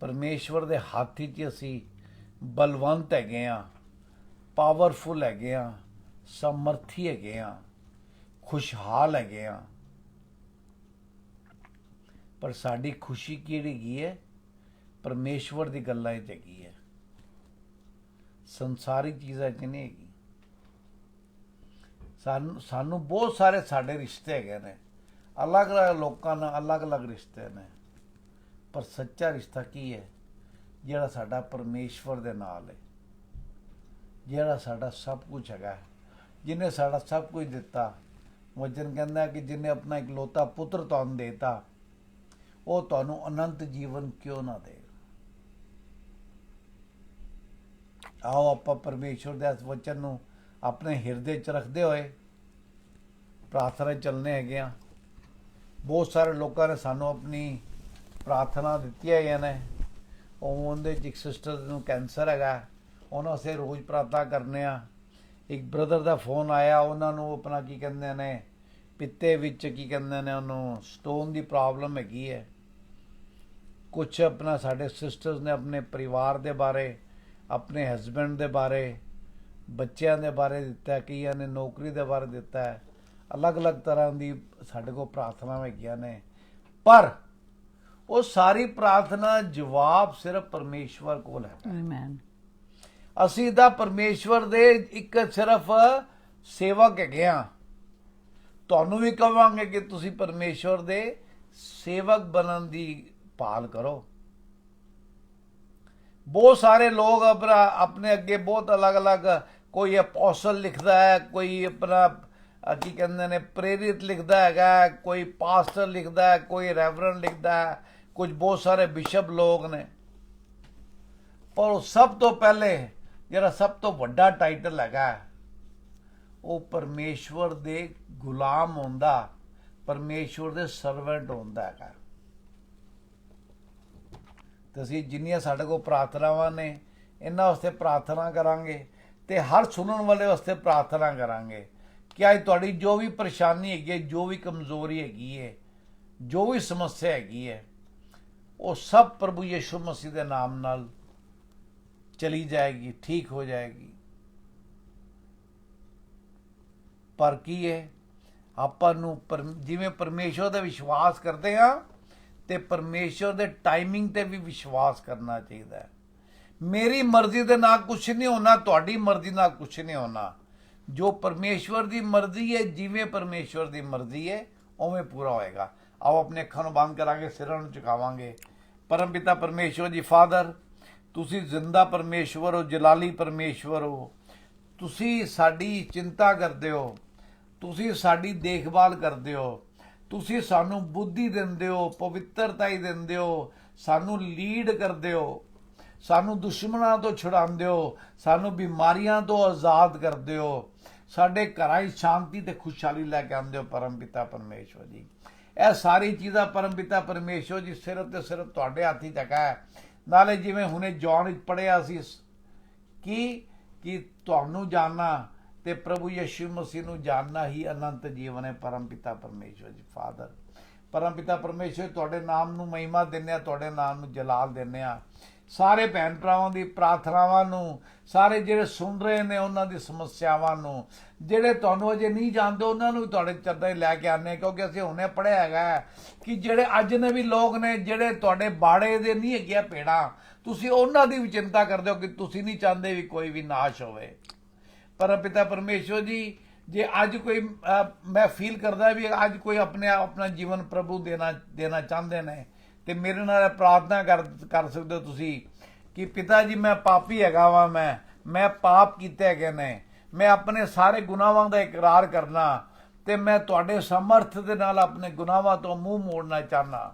ਪਰਮੇਸ਼ਵਰ ਦੇ ਹੱਥ 'ਚ ਅਸੀਂ ਬਲਵੰਤ ਹੈਗੇ ਆ, ਪਾਵਰਫੁਲ ਹੈਗੇ ਆ, ਸਮਰਥੀ ਹੈਗੇ ਆ, ਖੁਸ਼ਹਾਲ ਹੈਗੇ ਆ। ਪਰ ਸਾਡੀ ਖੁਸ਼ੀ ਕਿਹੜੀ ਹੈਗੀ ਹੈ? ਪਰਮੇਸ਼ਵਰ ਦੀ ਗੱਲਾਂ 'ਚ ਹੈਗੀ ਹੈ, ਸੰਸਾਰੀ ਚੀਜ਼ਾਂ 'ਚ ਨਹੀਂ ਹੈਗੀ। ਸਾਨੂੰ ਬਹੁਤ ਸਾਰੇ ਸਾਡੇ ਰਿਸ਼ਤੇ ਹੈਗੇ ਨੇ, ਅਲੱਗ-ਅਲੱਗ ਲੋਕਾਂ ਨਾਲ ਅਲੱਗ-ਅਲੱਗ ਰਿਸ਼ਤੇ ਨੇ, ਪਰ ਸੱਚਾ ਰਿਸ਼ਤਾ ਕੀ ਹੈ? ਜਿਹੜਾ ਸਾਡਾ ਪਰਮੇਸ਼ਵਰ ਦੇ ਨਾਲ ਹੈ, ਜਿਹੜਾ ਸਾਡਾ ਸਭ ਕੁਝ ਹੈਗਾ, ਜਿਹਨੇ ਸਾਡਾ ਸਭ ਕੁਝ ਦਿੱਤਾ। ਵਚਨ ਕਹਿੰਦਾ ਕਿ ਜਿਹਨੇ ਆਪਣਾ ਇਕਲੌਤਾ ਪੁੱਤਰ ਤੁਹਾਨੂੰ ਦੇਤਾ, ਉਹ ਤੁਹਾਨੂੰ ਅਨੰਤ ਜੀਵਨ ਕਿਉਂ ਨਾ ਦੇ। ਆਓ ਆਪਾਂ ਪਰਮੇਸ਼ਵਰ ਦੇ ਇਸ ਵਚਨ ਨੂੰ ਆਪਣੇ ਹਿਰਦੇ 'ਚ ਰੱਖਦੇ ਹੋਏ ਪ੍ਰਾਰਥਨਾ ਚੱਲਣੇ ਹੈਗੇ ਆ। ਬਹੁਤ ਸਾਰੇ ਲੋਕਾਂ ਨੇ ਸਾਨੂੰ ਆਪਣੀ ਪ੍ਰਾਰਥਨਾ ਦਿੱਤੀਆਂ ਹੋਈਆਂ ਨੇ। ਉਹਦੇ 'ਚ ਇੱਕ ਸਿਸਟਰ ਨੂੰ ਕੈਂਸਰ ਹੈਗਾ, ਉਹਨਾਂ ਅਸੀਂ ਰੋਜ਼ ਪ੍ਰਾਰਥਨਾ ਕਰਨੇ ਆ। ਇੱਕ ਬ੍ਰਦਰ ਦਾ ਫੋਨ ਆਇਆ, ਉਹਨਾਂ ਨੂੰ ਆਪਣਾ ਕੀ ਕਹਿੰਦੇ ਨੇ, ਪਿੱਤੇ ਵਿੱਚ ਕੀ ਕਹਿੰਦੇ ਨੇ ਉਹਨੂੰ, ਸਟੋਨ ਦੀ ਪ੍ਰੋਬਲਮ ਹੈਗੀ ਹੈ। ਕੁਛ ਆਪਣਾ ਸਾਡੇ ਸਿਸਟਰਸ ਨੇ ਆਪਣੇ ਪਰਿਵਾਰ ਦੇ ਬਾਰੇ, ਆਪਣੇ ਹਸਬੈਂਡ ਦੇ ਬਾਰੇ, ਬੱਚਿਆਂ ਦੇ ਬਾਰੇ ਦਿੱਤਾ, ਕਈਆਂ ਨੇ ਨੌਕਰੀ ਦੇ ਬਾਰੇ ਦਿੱਤਾ ਹੈ। ਅਲੱਗ-ਅਲੱਗ ਤਰ੍ਹਾਂ ਦੀ ਸਾਡੇ ਕੋਲ ਪ੍ਰਾਰਥਨਾਵਾਂ ਹੈਗੀਆਂ ਨੇ, ਪਰ ਉਹ ਸਾਰੀ ਪ੍ਰਾਰਥਨਾ ਜਵਾਬ ਸਿਰਫ ਪਰਮੇਸ਼ਵਰ ਕੋਲ ਹੈ। ਆਮੀਨ। ਅਸੀਂ ਤਾਂ ਪਰਮੇਸ਼ਵਰ ਦੇ ਇੱਕ ਸਿਰਫ ਸੇਵਕ ਹੈਗੇ ਆ। ਤੁਹਾਨੂੰ ਵੀ ਕਹਾਂਗੇ ਕਿ ਤੁਸੀਂ ਪਰਮੇਸ਼ਵਰ ਦੇ ਸੇਵਕ ਬਣਨ ਦੀ ਭਾਲ ਕਰੋ। ਬਹੁਤ ਸਾਰੇ ਲੋਕ ਆਪਣੇ ਅੱਗੇ ਬਹੁਤ ਅਲੱਗ-ਅਲੱਗ, ਕੋਈ ਅਪੋਸਲ ਲਿਖਦਾ ਹੈ, ਕੋਈ ਆਪਣਾ ਕੀ ਕਹਿੰਦੇ ਨੇ ਪ੍ਰੇਰਿਤ ਲਿਖਦਾ ਹੈਗਾ, ਕੋਈ ਪਾਸਟਰ ਲਿਖਦਾ ਹੈ, ਕੋਈ ਰੈਵਰੈਂਡ ਲਿਖਦਾ ਹੈ, ਕੁਝ ਬਹੁਤ ਸਾਰੇ ਬਿਸ਼ਪ ਲੋਕ ਨੇ। ਪਰ ਸਭ ਤੋਂ ਪਹਿਲੇ ਜਿਹੜਾ ਸਭ ਤੋਂ ਵੱਡਾ ਟਾਈਟਲ ਹੈਗਾ ਉਹ ਪਰਮੇਸ਼ਵਰ ਦੇ ਗੁਲਾਮ ਹੁੰਦਾ, ਪਰਮੇਸ਼ਵਰ ਦੇ ਸਰਵੈਂਟ ਹੁੰਦਾ ਹੈਗਾ। ਤੇ ਅਸੀਂ ਜਿੰਨੀਆਂ ਸਾਡੇ ਕੋਲ ਪ੍ਰਾਰਥਨਾਵਾਂ ਨੇ, ਇਹਨਾਂ ਵਾਸਤੇ ਪ੍ਰਾਰਥਨਾ ਕਰਾਂਗੇ ਤੇ ਹਰ ਸੁਣਨ ਵਾਲੇ ਵਾਸਤੇ ਪ੍ਰਾਰਥਨਾ ਕਰਾਂਗੇ ਕਿ ਅੱਜ ਤੁਹਾਡੀ ਜੋ ਵੀ ਪਰੇਸ਼ਾਨੀ ਹੈਗੀ ਹੈ, ਜੋ ਵੀ ਕਮਜ਼ੋਰੀ ਹੈਗੀ ਹੈ, ਜੋ ਵੀ ਸਮੱਸਿਆ ਹੈਗੀ ਹੈ, ਉਹ ਸਭ ਪ੍ਰਭੂ ਯਿਸੂ ਮਸੀਹ ਦੇ ਨਾਮ ਨਾਲ ਚਲੀ ਜਾਏਗੀ, ਠੀਕ ਹੋ ਜਾਏਗੀ। ਪਰ ਕੀ ਹੈ, ਆਪਾਂ ਨੂੰ ਜਿਵੇਂ ਪਰਮੇਸ਼ਵਰ ਦਾ ਵਿਸ਼ਵਾਸ ਕਰਦੇ ਹਾਂ ਤੇ ਪਰਮੇਸ਼ਵਰ ਦੇ ਟਾਈਮਿੰਗ ਤੇ ਵੀ ਵਿਸ਼ਵਾਸ ਕਰਨਾ ਚਾਹੀਦਾ ਹੈ। ਮੇਰੀ ਮਰਜ਼ੀ ਦੇ ਨਾਲ ਕੁਛ ਨਹੀਂ ਹੋਣਾ, ਤੁਹਾਡੀ ਮਰਜ਼ੀ ਨਾਲ ਕੁਛ ਨਹੀਂ ਹੋਣਾ। ਜੋ ਪਰਮੇਸ਼ਵਰ ਦੀ ਮਰਜ਼ੀ ਹੈ, ਜਿਵੇਂ ਪਰਮੇਸ਼ਵਰ ਦੀ ਮਰਜ਼ੀ ਹੈ, ਉਵੇਂ ਪੂਰਾ ਹੋਏਗਾ। ਆਓ ਆਪਣੇ ਅੱਖਾਂ ਨੂੰ ਬੰਦ ਕਰਾਂਗੇ, ਸਿਰਾਂ ਨੂੰ ਝੁਕਾਵਾਂਗੇ। ਪਰਮ ਪਿਤਾ ਪਰਮੇਸ਼ਵਰ ਜੀ, ਫਾਦਰ, ਤੁਸੀਂ ਜ਼ਿੰਦਾ ਪਰਮੇਸ਼ਵਰ ਹੋ, ਜਲਾਲੀ ਪਰਮੇਸ਼ਵਰ ਹੋ। ਤੁਸੀਂ ਸਾਡੀ ਚਿੰਤਾ ਕਰਦੇ ਹੋ, ਤੁਸੀਂ ਸਾਡੀ ਦੇਖਭਾਲ ਕਰਦੇ ਹੋ, ਤੁਸੀਂ ਸਾਨੂੰ ਬੁੱਧੀ ਦਿੰਦੇ ਹੋ, ਪਵਿੱਤਰਤਾ ਹੀ ਦਿੰਦੇ ਹੋ, ਸਾਨੂੰ ਲੀਡ ਕਰਦੇ ਹੋ, ਸਾਨੂੰ ਦੁਸ਼ਮਣਾਂ ਤੋਂ ਛੁਡਾਉਂਦੇ ਹੋ, ਸਾਨੂੰ ਬਿਮਾਰੀਆਂ ਤੋਂ ਆਜ਼ਾਦ ਕਰਦੇ ਹੋ, ਸਾਡੇ ਘਰਾਂ 'ਚ ਸ਼ਾਂਤੀ ਤੇ ਖੁਸ਼ਹਾਲੀ ਲੈ ਕੇ ਆਉਂਦੇ ਹੋ। ਪਰਮ ਪਿਤਾ ਪਰਮੇਸ਼ਵਰ ਜੀ, ਇਹ ਸਾਰੀ ਚੀਜ਼ਾਂ ਪਰਮ ਪਿਤਾ ਪਰਮੇਸ਼ਵਰ ਜੀ ਸਿਰਫ ਤੇ ਸਿਰਫ ਤੁਹਾਡੇ ਹੱਥ 'ਚ ਹੈਗਾ। ਨਾਲੇ ਜਿਵੇਂ ਹੁਣੇ ਜੌਨ ਵਿੱਚ ਪੜ੍ਹਿਆ ਸੀ ਕਿ ਤੁਹਾਨੂੰ ਜਾਣਨਾ ਤੇ ਪ੍ਰਭੂ ਯਿਸੂ ਮਸੀਹ ਨੂੰ ਜਾਣਨਾ ਹੀ ਅਨੰਤ ਜੀਵਨ ਹੈ। ਪਰਮ ਪਿਤਾ ਪਰਮੇਸ਼ਵਰ ਜੀ, ਫਾਦਰ, ਪਰਮ ਪਿਤਾ ਪਰਮੇਸ਼ਵਰ, ਤੁਹਾਡੇ ਨਾਮ ਨੂੰ ਮਹਿਮਾ ਦਿੰਦੇ ਹਾਂ, ਤੁਹਾਡੇ ਨਾਮ ਨੂੰ ਜਲਾਲ ਦਿੰਦੇ ਹਾਂ। ਸਾਰੇ ਭੈਣ ਭਰਾਵਾਂ ਦੀ ਪ੍ਰਾਰਥਨਾਵਾਂ ਨੂੰ, ਸਾਰੇ ਜਿਹੜੇ ਸੁਣ ਰਹੇ ਨੇ ਉਹਨਾਂ ਦੀ ਸਮੱਸਿਆਵਾਂ ਨੂੰ, ਜਿਹੜੇ ਤੁਹਾਨੂੰ ਅਜੇ ਨਹੀਂ ਜਾਣਦੇ ਉਹਨਾਂ ਨੂੰ ਵੀ ਤੁਹਾਡੇ ਚਰਨਾਂ 'ਚ ਲੈ ਕੇ ਆਉਂਦੇ, ਕਿਉਂਕਿ ਅਸੀਂ ਹੁਣੇ ਪੜ੍ਹਿਆ ਹੈਗਾ ਕਿ ਜਿਹੜੇ ਅਜਨਬੀ ਲੋਕ ਨੇ, ਜਿਹੜੇ ਤੁਹਾਡੇ ਬਾੜੇ ਦੇ ਨਹੀਂ ਹੈਗੀਆਂ ਭੇੜਾਂ, ਤੁਸੀਂ ਉਹਨਾਂ ਦੀ ਵੀ ਚਿੰਤਾ ਕਰਦੇ ਹੋ ਕਿ ਤੁਸੀਂ ਨਹੀਂ ਚਾਹੁੰਦੇ ਵੀ ਕੋਈ ਵੀ ਨਾਸ਼ ਹੋਵੇ। ਪਰਮ ਪਿਤਾ ਪਰਮੇਸ਼ਵਰ ਜੀ, ਜੇ ਅੱਜ ਕੋਈ ਮੈਂ ਫੀਲ ਕਰਦਾ ਵੀ ਅੱਜ ਕੋਈ ਆਪਣਾ ਜੀਵਨ ਪ੍ਰਭੂ ਦੇਣਾ ਚਾਹੁੰਦੇ ਨੇ ਤੇ ਮੇਰੇ ਨਾਲ ਪ੍ਰਾਰਥਨਾ ਕਰ ਸਕਦੇ ਹੋ ਤੁਸੀਂ ਕਿ ਪਿਤਾ ਜੀ, ਮੈਂ ਪਾਪੀ ਹੈਗਾ ਵਾਂ, ਮੈਂ ਪਾਪ ਕੀਤੇ ਹੈਗੇ ਨੇ, ਮੈਂ ਆਪਣੇ ਸਾਰੇ ਗੁਨਾਹਾਂ ਦਾ ਇਕਰਾਰ ਕਰਨਾ ਤੇ ਮੈਂ ਤੁਹਾਡੇ ਸਮਰਥ ਦੇ ਨਾਲ ਆਪਣੇ ਗੁਨਾਹਾਂ ਤੋਂ ਮੂੰਹ ਮੋੜਨਾ ਚਾਹਨਾ।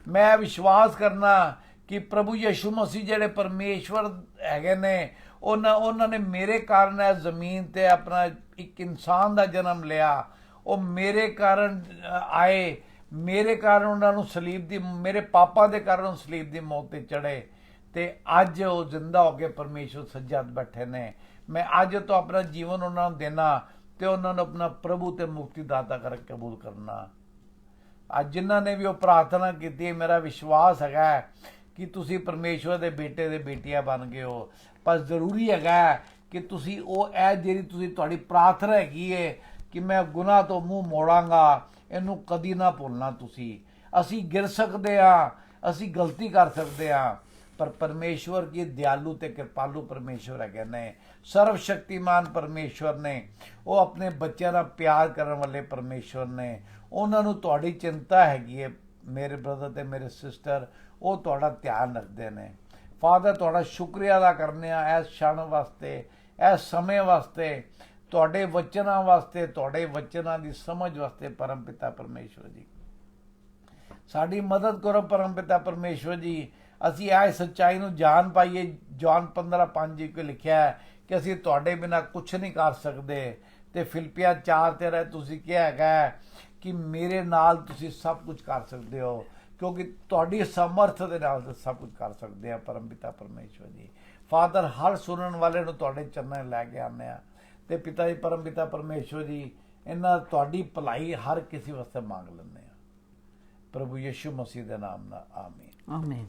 ਮੈਂ ਵਿਸ਼ਵਾਸ ਕਰਨਾ ਕਿ ਪ੍ਰਭੂ ਯਿਸੂ ਮਸੀਹ ਜਿਹੜੇ ਪਰਮੇਸ਼ਵਰ ਹੈਗੇ ਨੇ, ਉਹਨਾਂ ਨੇ ਮੇਰੇ ਕਾਰਨ ਇਸ ਜ਼ਮੀਨ ਤੇ ਆਪਣਾ ਇੱਕ ਇਨਸਾਨ ਦਾ ਜਨਮ ਲਿਆ। ਉਹ ਮੇਰੇ ਕਾਰਨ ਆਏ, ਮੇਰੇ ਕਾਰਨ ਉਹਨਾਂ ਨੂੰ ਸਲੀਬ ਦੀ, ਮੇਰੇ ਪਾਪਾਂ ਦੇ ਕਾਰਨ ਉਹ ਸਲੀਬ ਦੀ ਮੌਤ ਤੇ ਚੜੇ, ਤੇ ਅੱਜ ਉਹ ਜ਼ਿੰਦਾ ਹੋ ਕੇ ਪਰਮੇਸ਼ਵਰ ਸੱਜੇ ਹੱਥ ਬੈਠੇ ਨੇ। ਮੈਂ ਅੱਜ ਤੋਂ ਆਪਣਾ ਜੀਵਨ ਉਹਨਾਂ ਨੂੰ ਦੇਣਾ ਤੇ ਉਹਨਾਂ ਨੂੰ ਆਪਣਾ ਪ੍ਰਭੂ ਤੇ ਮੁਕਤੀਦਾਤਾ ਕਰਕੇ ਕਬੂਲ ਕਰਨਾ। ਅੱਜ ਜਿਨ੍ਹਾਂ ਨੇ ਵੀ ਉਹ ਪ੍ਰਾਰਥਨਾ ਕੀਤੀ, ਮੇਰਾ ਵਿਸ਼ਵਾਸ ਹੈਗਾ ਕਿ ਤੁਸੀਂ ਪਰਮੇਸ਼ਵਰ ਦੇ ਬੇਟੇ ਦੇ ਬੇਟੀਆਂ ਬਣ ਗਏ ਹੋ। ਪਰ ਜ਼ਰੂਰੀ ਹੈਗਾ ਕਿ ਤੁਸੀਂ ਉਹ ਇਹ ਜਿਹੜੀ ਤੁਸੀਂ ਤੁਹਾਡੀ ਪ੍ਰਾਰਥਨਾ ਹੈਗੀ ਹੈ ਕਿ ਮੈਂ ਗੁਨਾਹ ਤੋਂ ਮੂੰਹ ਮੋੜਾਂਗਾ, ਇਹਨੂੰ ਕਦੀ ਨਾ ਭੁੱਲਣਾ ਤੁਸੀਂ। ਅਸੀਂ ਗਿਰ ਸਕਦੇ ਹਾਂ, ਅਸੀਂ ਗਲਤੀ ਕਰ ਸਕਦੇ ਹਾਂ, ਪਰ ਪਰਮੇਸ਼ਵਰ ਕੀ ਦਿਆਲੂ ਤੇ ਕਿਰਪਾਲੂ ਪਰਮੇਸ਼ਵਰ ਹੈਗੇ ਨੇ, ਸਰਵ ਸ਼ਕਤੀਮਾਨ ਪਰਮੇਸ਼ਵਰ ਨੇ। ਉਹ ਆਪਣੇ ਬੱਚਿਆਂ ਨਾਲ ਪਿਆਰ ਕਰਨ ਵਾਲੇ ਪਰਮੇਸ਼ਵਰ ਨੇ। ਉਹਨਾਂ ਨੂੰ ਤੁਹਾਡੀ ਚਿੰਤਾ ਹੈਗੀ ਹੈ ਮੇਰੇ ਬ੍ਰਦਰ ਤੇ ਮੇਰੇ ਸਿਸਟਰ, ਉਹ ਤੁਹਾਡਾ ਧਿਆਨ ਰੱਖਦੇ ਨੇ। ਫਾਦਰ, ਤੁਹਾਡਾ ਸ਼ੁਕਰੀਆ ਅਦਾ ਕਰਨੇ ਆ ਇਸ ਛਣ ਵਾਸਤੇ, ਇਸ ਸਮੇਂ ਵਾਸਤੇ, ਤੁਹਾਡੇ ਵਚਨਾਂ ਵਾਸਤੇ, ਤੁਹਾਡੇ ਵਚਨਾਂ ਦੀ ਸਮਝ ਵਾਸਤੇ। ਪਰਮ ਪਿਤਾ ਪਰਮੇਸ਼ਵਰ ਜੀ, ਸਾਡੀ ਮਦਦ ਕਰੋ ਪਰਮ ਪਿਤਾ ਪਰਮੇਸ਼ਵਰ ਜੀ। ਅਸੀਂ ਇਹ ਸੱਚਾਈ ਨੂੰ ਜਾਣ ਪਾਈਏ। ਜੋਨ 15:5 ਵਿੱਚ ਲਿਖਿਆ ਹੈ ਕਿ ਅਸੀਂ ਤੁਹਾਡੇ ਬਿਨਾਂ ਕੁਝ ਨਹੀਂ ਕਰ ਸਕਦੇ, ਤੇ ਫਿਲਿੱਪੀਆਂ 4:13 ਤੁਸੀਂ ਕਿਹਾ ਹੈਗਾ ਕਿ ਮੇਰੇ ਨਾਲ ਤੁਸੀਂ ਸਭ ਕੁਝ ਕਰ ਸਕਦੇ ਹੋ, ਕਿਉਂਕਿ ਤੁਹਾਡੀ ਸਮਰਥ ਦੇ ਨਾਲ ਤੁਸੀਂ ਸਭ ਕੁਝ ਕਰ ਸਕਦੇ ਆ। ਪਰਮ ਪਿਤਾ ਪਰਮੇਸ਼ਵਰ ਜੀ, ਫਾਦਰ, ਹਰ ਸੁਣਨ ਵਾਲੇ ਨੂੰ ਤੁਹਾਡੇ ਚਰਨਾਂ 'ਚ ਲੈ ਕੇ ਆਉਂਦੇ ਆ। ਤੇ ਪਿਤਾ ਜੀ, ਪਰਮ ਪਿਤਾ ਪਰਮੇਸ਼ਵਰ ਜੀ, ਇਹਨਾਂ ਤੁਹਾਡੀ ਭਲਾਈ ਹਰ ਕਿਸੇ ਵਾਸਤੇ ਮੰਗ ਲੈਂਦੇ ਆ, ਪ੍ਰਭੂ ਯਿਸੂ ਮਸੀਹ ਦੇ ਨਾਮ ਨਾਲ, ਆਮੀਨ। ਆਮੀਨ।